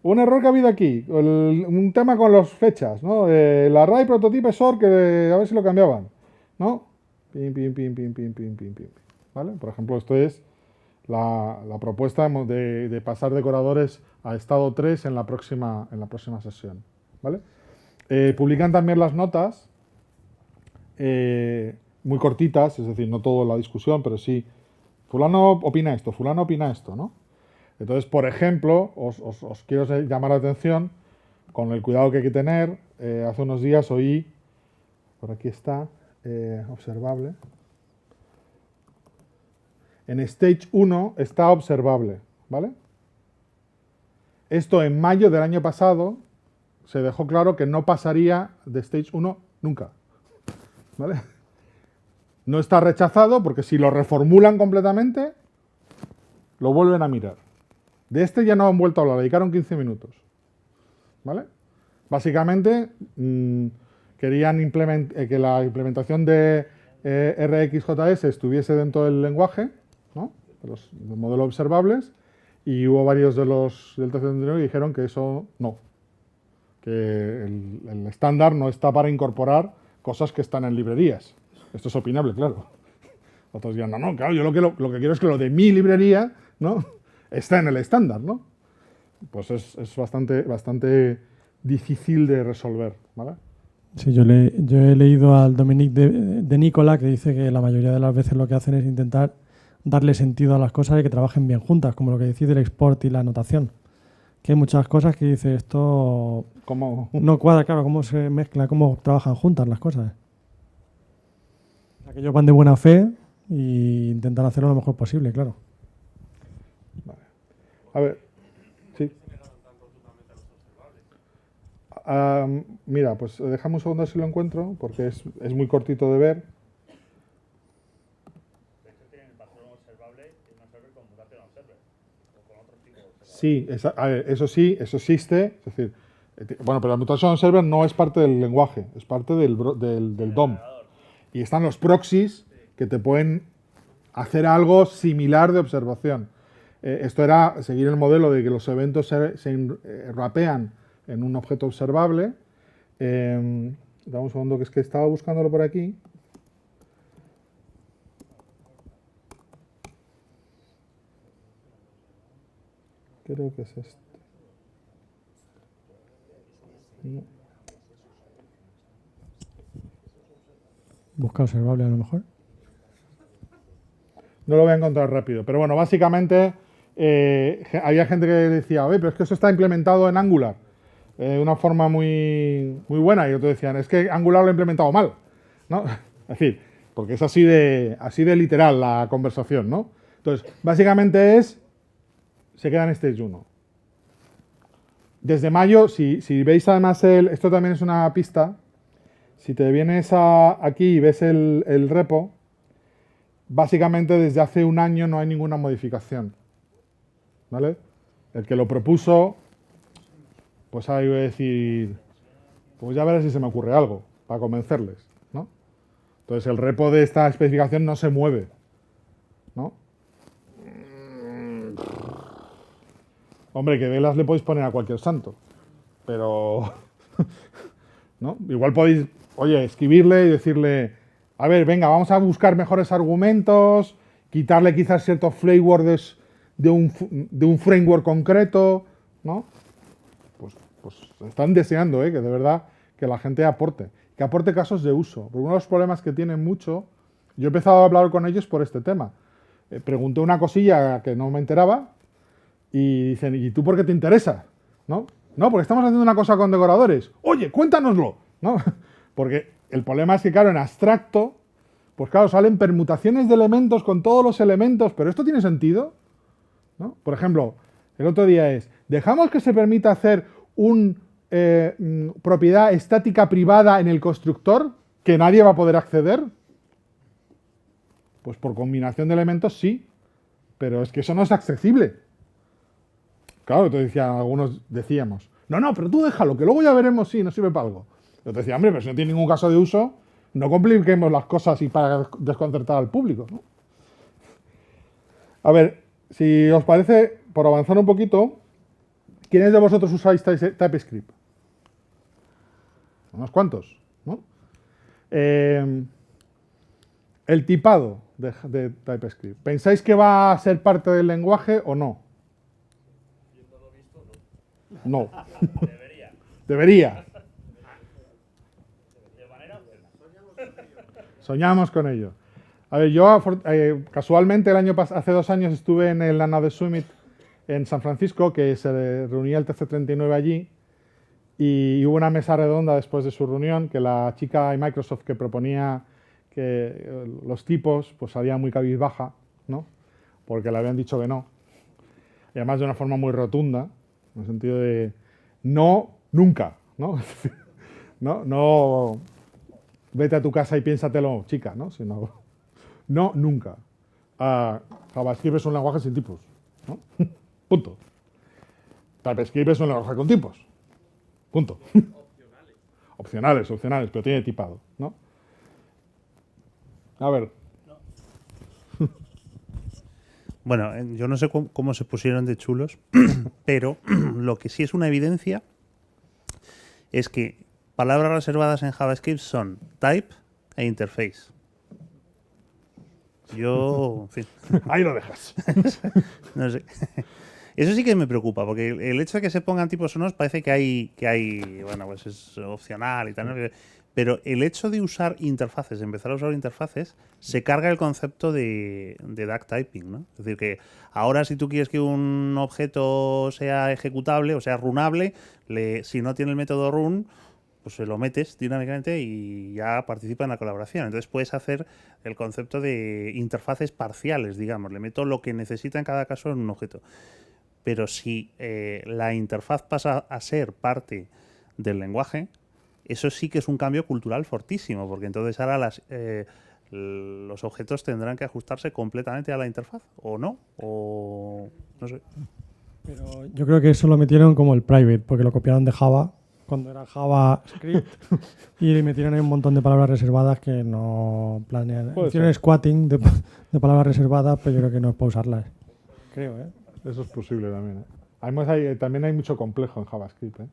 Un error que ha habido aquí, un tema con las fechas, ¿no? La RAI prototype SOR, que a ver si lo cambiaban, ¿no? Pim, pim, pim, pim, pim, pim, pim, pim, ¿vale? Por ejemplo, esto es la propuesta de pasar decoradores a estado 3 en la próxima sesión, ¿vale? Publican también las notas, muy cortitas, es decir, no toda la discusión, pero sí. Fulano opina esto, ¿no? Entonces, por ejemplo, os quiero llamar la atención con el cuidado que hay que tener. Hace unos días oí, por aquí está, observable. En Stage 1 está observable, ¿vale? Esto en mayo del año pasado se dejó claro que no pasaría de Stage 1 nunca, ¿vale? No está rechazado porque si lo reformulan completamente, lo vuelven a mirar. De este ya no han vuelto a hablar, le dedicaron 15 minutos. ¿Vale? Básicamente, querían que la implementación de RxJS estuviese dentro del lenguaje, ¿no? De los modelos observables, y hubo varios del TC39 que dijeron que eso no. Que el estándar no está para incorporar cosas que están en librerías. Esto es opinable, claro. Otros dirán, no, claro, yo lo que quiero es que lo de mi librería, ¿no? Está en el estándar, ¿no? Pues es bastante difícil de resolver, ¿vale? Sí, yo he leído al Dominic de Nicola, que dice que la mayoría de las veces lo que hacen es intentar darle sentido a las cosas y que trabajen bien juntas, como lo que decís del export y la anotación. que hay muchas cosas que dice esto Como no cuadra, claro, cómo se mezcla, cómo trabajan juntas las cosas. O sea, que ellos van de buena fe e intentan hacerlo lo mejor posible, claro. A ver, sí. Mira, pues dejamos un segundo si lo encuentro, porque es muy cortito de ver. Sí, a ver, eso sí, eso existe. Es decir, bueno, pero la Mutation Observer no es parte del lenguaje, es parte del DOM. Y están los proxies que te pueden hacer algo similar de observación. Esto era seguir el modelo de que los eventos se rapean en un objeto observable. Dame un segundo, que es que estaba buscándolo por aquí. Creo que es este. No. Busca observable a lo mejor. No lo voy a encontrar rápido, pero bueno, básicamente había gente que decía, oye, pero es que eso está implementado en Angular de una forma muy buena, y otros decían, es que Angular lo ha implementado mal, ¿no? Es decir, porque es así de literal la conversación, ¿no? Entonces, básicamente se queda en Stage 1. Desde mayo, si veis además esto también es una pista, si te vienes aquí y ves el repo, básicamente desde hace un año no hay ninguna modificación, ¿vale? El que lo propuso, pues ahí voy a decir, pues ya veré si se me ocurre algo para convencerles, ¿no? Entonces el repo de esta especificación no se mueve, ¿no? Hombre, que velas le podéis poner a cualquier santo, pero ¿no? Igual podéis, oye, escribirle y decirle, a ver, venga, vamos a buscar mejores argumentos, quitarle quizás ciertos flavors de un framework concreto, ¿no? Pues están deseando, que de verdad que la gente aporte, que aporte casos de uso. Porque uno de los problemas que tienen mucho, yo he empezado a hablar con ellos por este tema. Pregunté una cosilla que no me enteraba y dicen, ¿y tú por qué te interesa? ¿No? No, porque estamos haciendo una cosa con decoradores. Oye, cuéntanoslo, ¿no? Porque el problema es que, claro, en abstracto, pues claro, salen permutaciones de elementos con todos los elementos, pero ¿esto tiene sentido? ¿No? Por ejemplo, el otro día ¿dejamos que se permita hacer una propiedad estática privada en el constructor que nadie va a poder acceder? Pues por combinación de elementos sí, pero es que eso no es accesible. Claro, entonces algunos decíamos, no, pero tú déjalo, que luego ya veremos si nos sirve para algo. Yo te decía, hombre, pero si no tiene ningún caso de uso, no compliquemos las cosas y para desconcertar al público, ¿no? A ver, si os parece, por avanzar un poquito, ¿quiénes de vosotros usáis TypeScript? Unos cuantos, ¿no? El tipado de TypeScript. ¿Pensáis que va a ser parte del lenguaje o no? No. Debería. Soñamos con ello. A ver, yo casualmente hace 2 años estuve en el Node Summit en San Francisco, que se reunía el TC39 allí, y hubo una mesa redonda después de su reunión que la chica de Microsoft que proponía que los tipos pues salía muy cabizbaja, ¿no? Porque le habían dicho que no. Y además de una forma muy rotunda, en el sentido de no, nunca, ¿no? No, vete a tu casa y piénsatelo, chica, ¿no? Sino, no, nunca. JavaScript es un lenguaje sin tipos, ¿no? Punto. TypeScript es un lenguaje con tipos. Punto. Opcionales, pero tiene tipado, ¿no? A ver. Bueno, yo no sé cómo se pusieron de chulos, pero lo que sí es una evidencia es que palabras reservadas en JavaScript son type e interface. Yo, en fin. Ahí lo dejas. No sé. Eso sí que me preocupa, porque el hecho de que se pongan tipos sonoros parece que hay, bueno, pues es opcional y tal, ¿no? Pero el hecho de usar interfaces, de empezar a usar interfaces, se carga el concepto de duck typing, ¿no? Es decir, que ahora si tú quieres que un objeto sea ejecutable o sea runable, si no tiene el método run, pues se lo metes dinámicamente y ya participa en la colaboración. Entonces puedes hacer el concepto de interfaces parciales, digamos. Le meto lo que necesita en cada caso en un objeto. Pero si la interfaz pasa a ser parte del lenguaje, eso sí que es un cambio cultural fortísimo, porque entonces ahora los objetos tendrán que ajustarse completamente a la interfaz, o no, o no sé. Pero yo creo que eso lo metieron como el private, porque lo copiaron de Java, cuando era JavaScript, y le metieron ahí un montón de palabras reservadas que no planean. Hicieron squatting de palabras reservadas, pero yo creo que no es para usarlas. Creo, ¿eh? Eso es posible también, ¿eh? Además, también hay mucho complejo en JavaScript, ¿eh?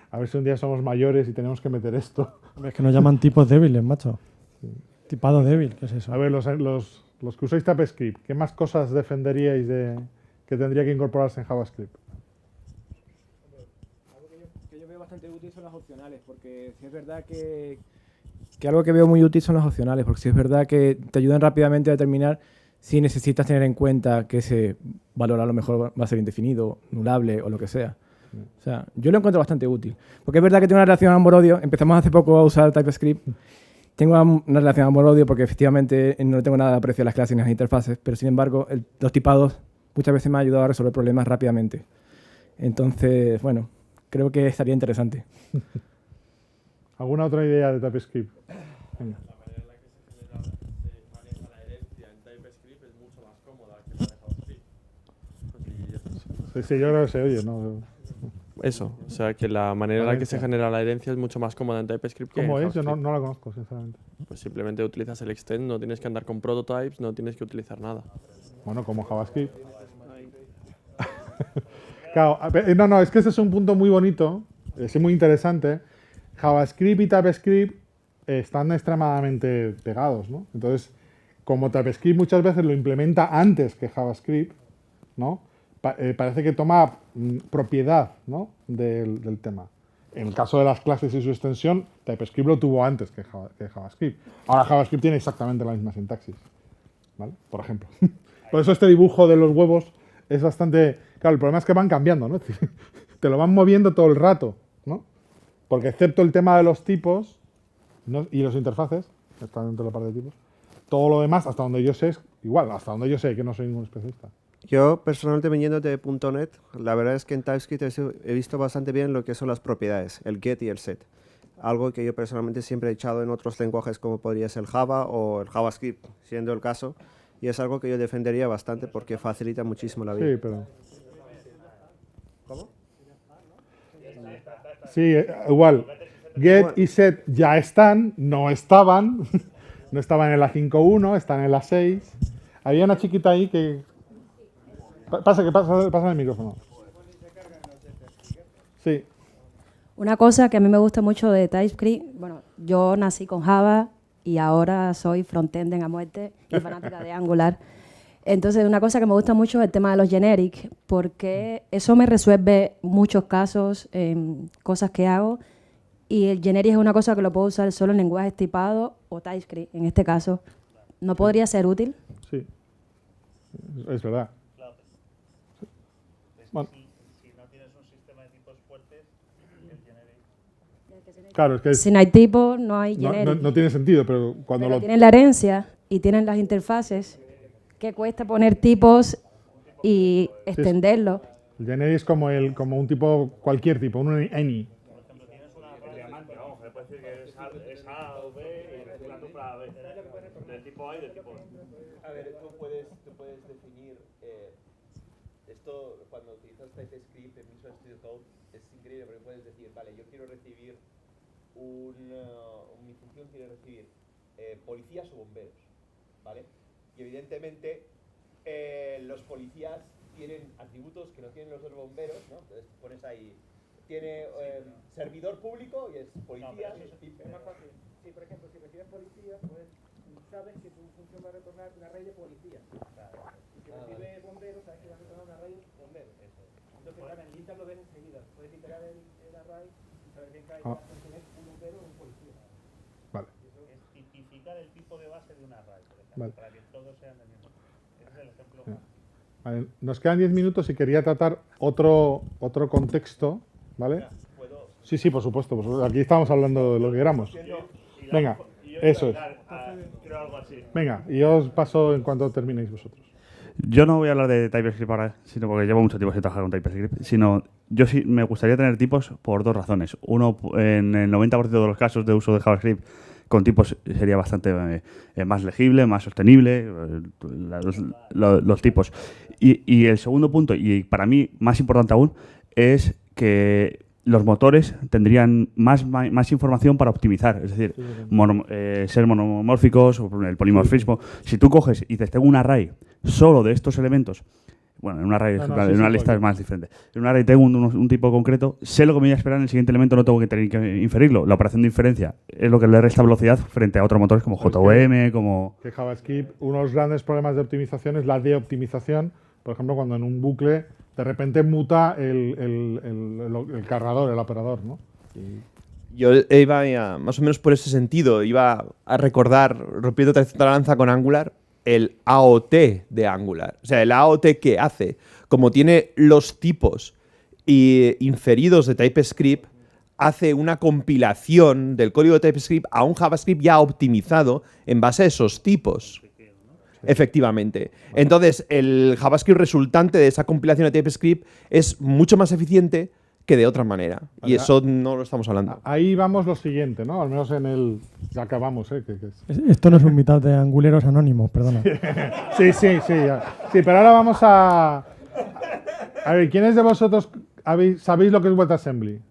A ver si un día somos mayores y tenemos que meter esto. Es que nos llaman tipos débiles, macho. Sí. Tipado débil, ¿qué es eso? A ver, los que usáis TypeScript, ¿qué más cosas defenderíais que tendría que incorporarse en JavaScript? Algo que yo veo bastante útil son las opcionales, porque si es verdad que algo que veo muy útil son las opcionales, porque si es verdad que te ayudan rápidamente a determinar si necesitas tener en cuenta que ese valor a lo mejor va a ser indefinido, nulable o lo que sea. O sea, yo lo encuentro bastante útil. Porque es verdad que tengo una relación amor-odio. Empezamos hace poco a usar TypeScript. Tengo una relación amor-odio porque efectivamente no tengo nada de aprecio a las clases ni a las interfaces, pero sin embargo los tipados muchas veces me han ayudado a resolver problemas rápidamente. Entonces, bueno, creo que estaría interesante. ¿Alguna otra idea de TypeScript? Venga. La manera en la que se maneja la herencia en TypeScript es mucho más cómoda que la de JavaScript. Sí, yo creo que se oye, ¿no? Eso, o sea, que la manera en la que se genera la herencia es mucho más cómoda en TypeScript que en ¿Cómo es? Yo JavaScript. no la conozco, sinceramente. Pues simplemente utilizas el extend, no tienes que andar con prototypes, no tienes que utilizar nada. Bueno, como JavaScript. Claro, no, es que ese es un punto muy bonito, es muy interesante. JavaScript y TypeScript están extremadamente pegados, ¿no? Entonces, como TypeScript muchas veces lo implementa antes que JavaScript, ¿no? Parece que toma propiedad, ¿no? del tema. En el caso de las clases y su extensión, TypeScript lo tuvo antes que JavaScript. Ahora JavaScript tiene exactamente la misma sintaxis, ¿vale? Por ejemplo. Por eso este dibujo de los huevos es bastante... Claro, el problema es que van cambiando, ¿no? Te lo van moviendo todo el rato, ¿no? Porque excepto el tema de los tipos, ¿no? Y los interfaces, que están dentro de la parte de tipos, todo lo demás, hasta donde yo sé, es igual, hasta donde yo sé, que no soy ningún especialista. Yo, personalmente, viniendo de .NET, la verdad es que en TypeScript he visto bastante bien lo que son las propiedades, el get y el set. Algo que yo personalmente siempre he echado en otros lenguajes como podría ser el Java o el JavaScript, siendo el caso. Y es algo que yo defendería bastante porque facilita muchísimo la vida. Sí, pero... ¿Cómo? Sí, igual. Get y set ya están, no estaban. No estaban en la 5.1, están en la 6. Había una chiquita ahí que... Pasa el micrófono. Sí. Una cosa que a mí me gusta mucho de TypeScript, bueno, yo nací con Java y ahora soy frontend a muerte y fanática de Angular. Entonces, una cosa que me gusta mucho es el tema de los generics, porque eso me resuelve muchos casos, cosas que hago, y el generic es una cosa que lo puedo usar solo en lenguajes tipados o TypeScript. En este caso, ¿no podría ser útil? Sí, es verdad. Bueno. Si no tienes un sistema de tipos fuertes, el generic... Claro, es que si no hay tipos, no hay generic. No tiene sentido, pero cuando pero tienen la herencia y tienen las interfaces, ¿qué cuesta poner tipos y extenderlos? El generic es como un tipo, cualquier tipo, un any. Por ejemplo, tienes una diamante, vamos, le puedes decir que es A o B y una tupla B. De tipo A y de tipo B. A ver, tú puedes definir esto cuando utilizas TypeScript en Visual Studio Code, es increíble porque puedes decir, vale, yo quiero recibir mi función quiere recibir policías o bomberos, ¿vale? Y evidentemente los policías tienen atributos que no tienen los de los bomberos, ¿no? Entonces pones ahí, tiene servidor público y es policía. Es más fácil. Sí, por ejemplo, si recibes policía, pues sabes que tu función va a retornar un array de policías. Y si recibes bomberos, sabes que va a retornar un array de bomberos. Entonces, claro, en linter lo ves enseguida. Puedes literar el array y saber bien que hay un bombero o un policía. tipo de base de un array, por ejemplo, Vale. para que todos sean del mismo. Ese es el ejemplo. Ya. Vale, nos quedan 10 minutos y quería tratar otro contexto, ¿vale? Sí, sí, por supuesto. Aquí estamos hablando de lo que queramos. Venga, eso es. Creo algo así. Venga, y yo os paso en cuanto terminéis vosotros. Yo no voy a hablar de TypeScript ahora, sino porque llevo mucho tiempo sin trabajar con TypeScript, sino yo sí me gustaría tener tipos por dos razones. Uno, en el 90% de los casos de uso de JavaScript con tipos sería bastante más legible, más sostenible, los tipos. Y el segundo punto, y para mí más importante aún, es que los motores tendrían más información para optimizar, es decir, ser monomórficos o el polimorfismo. Si tú coges y dices, tengo un array solo de estos elementos, bueno, en un array, en una lista es más diferente. En un array tengo un tipo concreto, sé lo que me voy a esperar en el siguiente elemento, no tengo que tener que inferirlo. La operación de inferencia es lo que le resta velocidad frente a otros motores como JVM, como... Que JavaScript, uno de los grandes problemas de optimización es la de-optimización. Por ejemplo, cuando en un bucle de repente muta el cargador, el operador, ¿no? Yo iba más o menos por ese sentido, iba a recordar, rompiendo otra lanza con Angular, el AOT de Angular. O sea, el AOT que hace, como tiene los tipos inferidos de TypeScript, hace una compilación del código de TypeScript a un JavaScript ya optimizado en base a esos tipos. Efectivamente. Entonces, el JavaScript resultante de esa compilación de TypeScript es mucho más eficiente que de otra manera. Y eso no lo estamos hablando. Ahí vamos lo siguiente, ¿no? Al menos en el... Ya acabamos, ¿eh? Esto no es un mitad de anguleros anónimos, perdona. Sí, sí, sí. Sí, pero ahora vamos a... A ver, ¿quiénes de vosotros sabéis lo que es WebAssembly?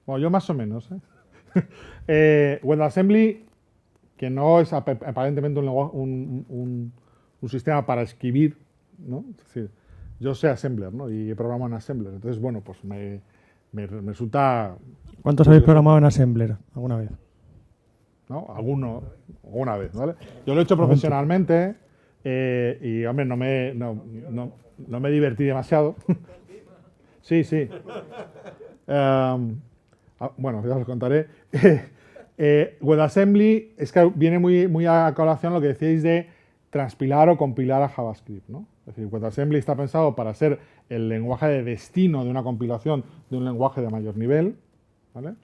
Bueno, yo más o menos, ¿eh? WebAssembly, que no es aparentemente un sistema para escribir, ¿no? Es decir, yo sé Assembler, ¿no? Y programo en Assembler. Entonces, bueno, pues me resulta... ¿Cuántos habéis programado en Assembler alguna vez? ¿No? Alguna vez, ¿vale? Yo lo he hecho profesionalmente y, hombre, no me divertí demasiado. Sí, sí. Bueno, ya os contaré. WebAssembly es que viene muy a colación lo que decíais de transpilar o compilar a JavaScript, ¿no? Es decir, WebAssembly está pensado para ser el lenguaje de destino de una compilación de un lenguaje de mayor nivel, ¿vale?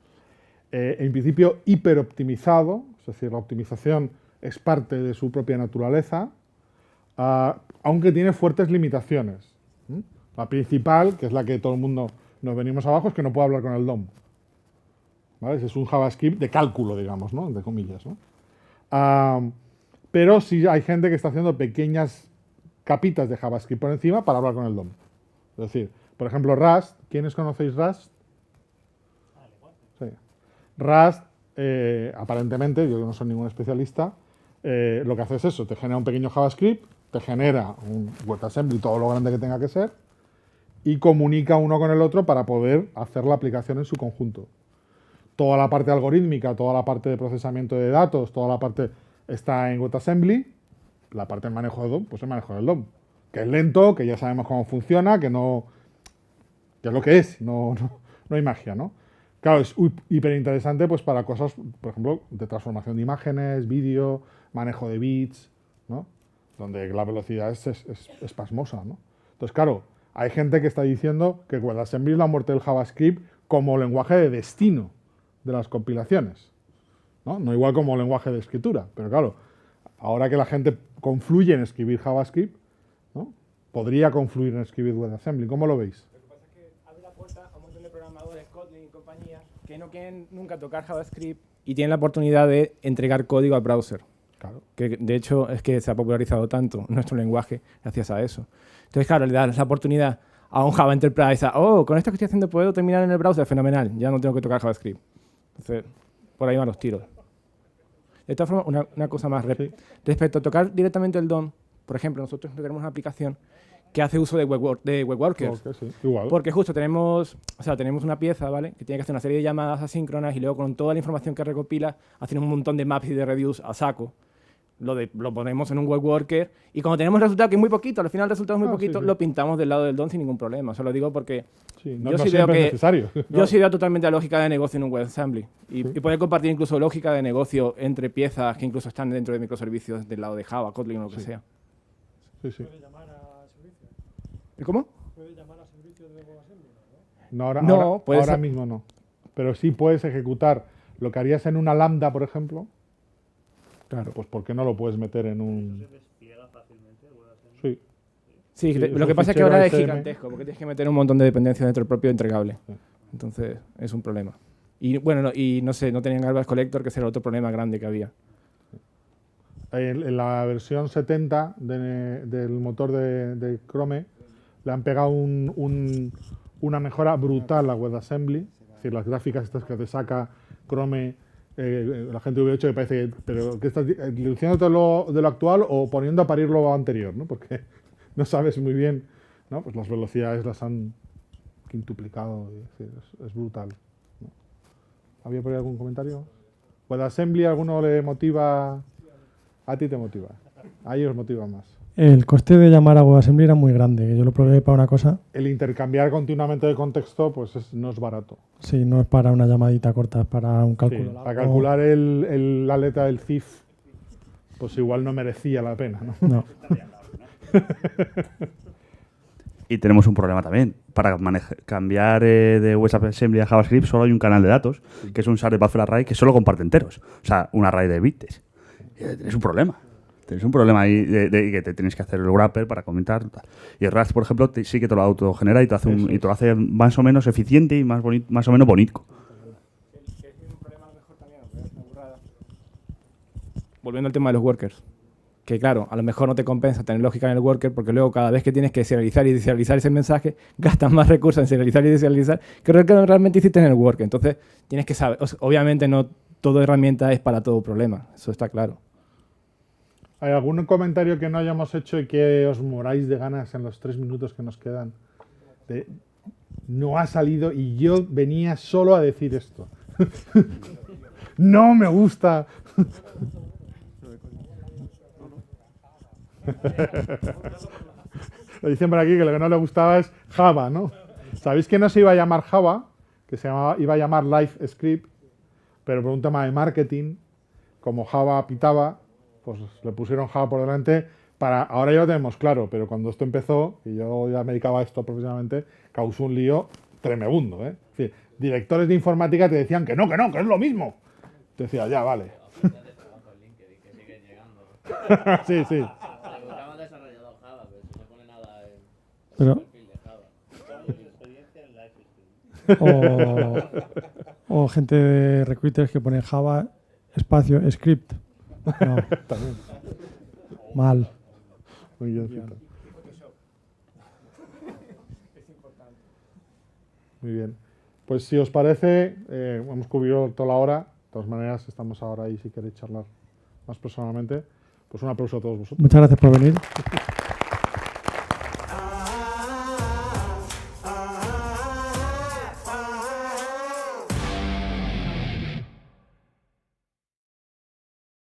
En principio hiperoptimizado, es decir, la optimización es parte de su propia naturaleza, aunque tiene fuertes limitaciones. La principal, que es la que todo el mundo nos venimos abajo, es que no puede hablar con el DOM. ¿Vale? Es un JavaScript de cálculo, digamos, ¿no? Entre comillas, ¿no? Pero sí hay gente que está haciendo pequeñas capitas de JavaScript por encima para hablar con el DOM. Es decir, por ejemplo, Rust. ¿Quiénes conocéis Rust? Sí. Rust, aparentemente, yo no soy ningún especialista, lo que hace es eso, te genera un pequeño JavaScript, te genera un WebAssembly, todo lo grande que tenga que ser, y comunica uno con el otro para poder hacer la aplicación en su conjunto. Toda la parte algorítmica, toda la parte de procesamiento de datos, toda la parte está en WebAssembly. La parte del manejo de DOM, pues el manejo del DOM. Que es lento, que ya sabemos cómo funciona, que es lo que es, no hay magia, ¿no? Claro, es hiper interesante pues para cosas, por ejemplo, de transformación de imágenes, vídeo, manejo de bits, ¿no? Donde la velocidad es pasmosa, ¿no? Entonces, claro, hay gente que está diciendo que WebAssembly es la muerte del JavaScript como lenguaje de destino de las compilaciones, ¿no? No igual como lenguaje de escritura, pero claro, ahora que la gente confluye en escribir JavaScript, ¿no? Podría confluir en escribir WebAssembly. ¿Cómo lo veis? Lo que pasa es que abre la puerta a un montón de programadores, Kotlin y compañía, que no quieren nunca tocar JavaScript y tienen la oportunidad de entregar código al browser. Claro. Que de hecho es que se ha popularizado tanto nuestro lenguaje gracias a eso. Entonces, claro, le das la oportunidad a un Java Enterprise con esto que estoy haciendo puedo terminar en el browser, fenomenal, ya no tengo que tocar JavaScript. Entonces, por ahí van los tiros. De todas formas, una cosa más. Respecto a tocar directamente el DOM, por ejemplo, nosotros tenemos una aplicación que hace uso de webworkers. Sí, igual. Porque justo tenemos una pieza, ¿vale? Que tiene que hacer una serie de llamadas asíncronas y luego con toda la información que recopila, hacen un montón de maps y de reduce a saco. lo ponemos en un web worker y cuando tenemos el resultado, que es muy poquito, al final el resultado es muy poquito, sí, sí. lo pintamos del lado del DOM sin ningún problema. Eso lo digo porque Sí, no, yo no sí veo siempre es que necesario. yo sí veo totalmente la lógica de negocio en un WebAssembly y poder compartir incluso lógica de negocio entre piezas que incluso están dentro de microservicios del lado de Java, Kotlin o lo que sea. Sí, sí. ¿Y cómo? No, ahora, No, ahora, puede ahora ser. mismo no. Pero sí puedes ejecutar lo que harías en una lambda, por ejemplo. Claro. Pues ¿por qué no lo puedes meter en un...? Sí. Sí, Sí, lo es que un pasa es que fichero ahora es SM. gigantesco porque tienes que meter un montón de dependencias dentro del propio entregable. Entonces es un problema. Y bueno, no sé, no tenían garbage collector, que ese era otro problema grande que había. En la versión 70 del motor de Chrome le han pegado una mejora brutal a WebAssembly. Es decir, las gráficas estas que te saca Chrome, la gente hubiera hecho que parece que... Pero ¿qué estás deduciéndote de lo actual o poniendo a parir lo anterior? ¿No? Porque no sabes muy bien, ¿no? Pues las velocidades las han quintuplicado. Es decir, es brutal, ¿no? ¿Había por ahí algún comentario? ¿WebAssembly alguno le motiva? A ti te motiva. A ellos motiva más. El coste de llamar a WebAssembly era muy grande, que yo lo probé para una cosa. El intercambiar continuamente de contexto pues no es barato. Sí, no es para una llamadita corta, es para un cálculo Sí, largo. para calcular la letra del CIF, pues igual no merecía la pena, ¿no? No. Y tenemos un problema también. Para cambiar de WebAssembly a JavaScript solo hay un canal de datos, que es un shared buffer array que solo comparte enteros. O sea, un array de bits. Tienes un problema. Tienes un problema ahí de que te tienes que hacer el wrapper para comentar. Tal. Y el Rust, por ejemplo, sí que te lo autogenera y te hace y te lo hace más o menos eficiente y más o menos bonito. Volviendo al tema de los workers. Que claro, a lo mejor no te compensa tener lógica en el worker porque luego cada vez que tienes que serializar y deserializar ese mensaje, gastas más recursos en serializar y deserializar que lo que realmente hiciste en el worker. Entonces, tienes que saber. Obviamente no toda herramienta es para todo problema. Eso está claro. ¿Hay algún comentario que no hayamos hecho y que os moráis de ganas en los 3 minutos que nos quedan? No ha salido y yo venía solo a decir esto. No me gusta. Lo dicen por aquí que lo que no le gustaba es Java, ¿no? ¿Sabéis que no se iba a llamar Java? Que iba a llamar Live Script, pero por un tema de marketing, como Java pitaba, pues le pusieron Java por delante. Ahora ya lo tenemos claro, pero cuando esto empezó, y yo ya me dedicaba a esto profesionalmente, causó un lío tremebundo, ¿eh? Es decir, directores de informática te decían que es lo mismo. Te decía, ya, vale. Sí, sí. Pero, o gente de recruiters que ponen Java espacio script. No. También. Mal. Muy bien. Muy bien. Pues si os parece, hemos cubierto toda la hora. De todas maneras, estamos ahora ahí si queréis charlar más personalmente. Pues un aplauso a todos vosotros. Muchas gracias por venir.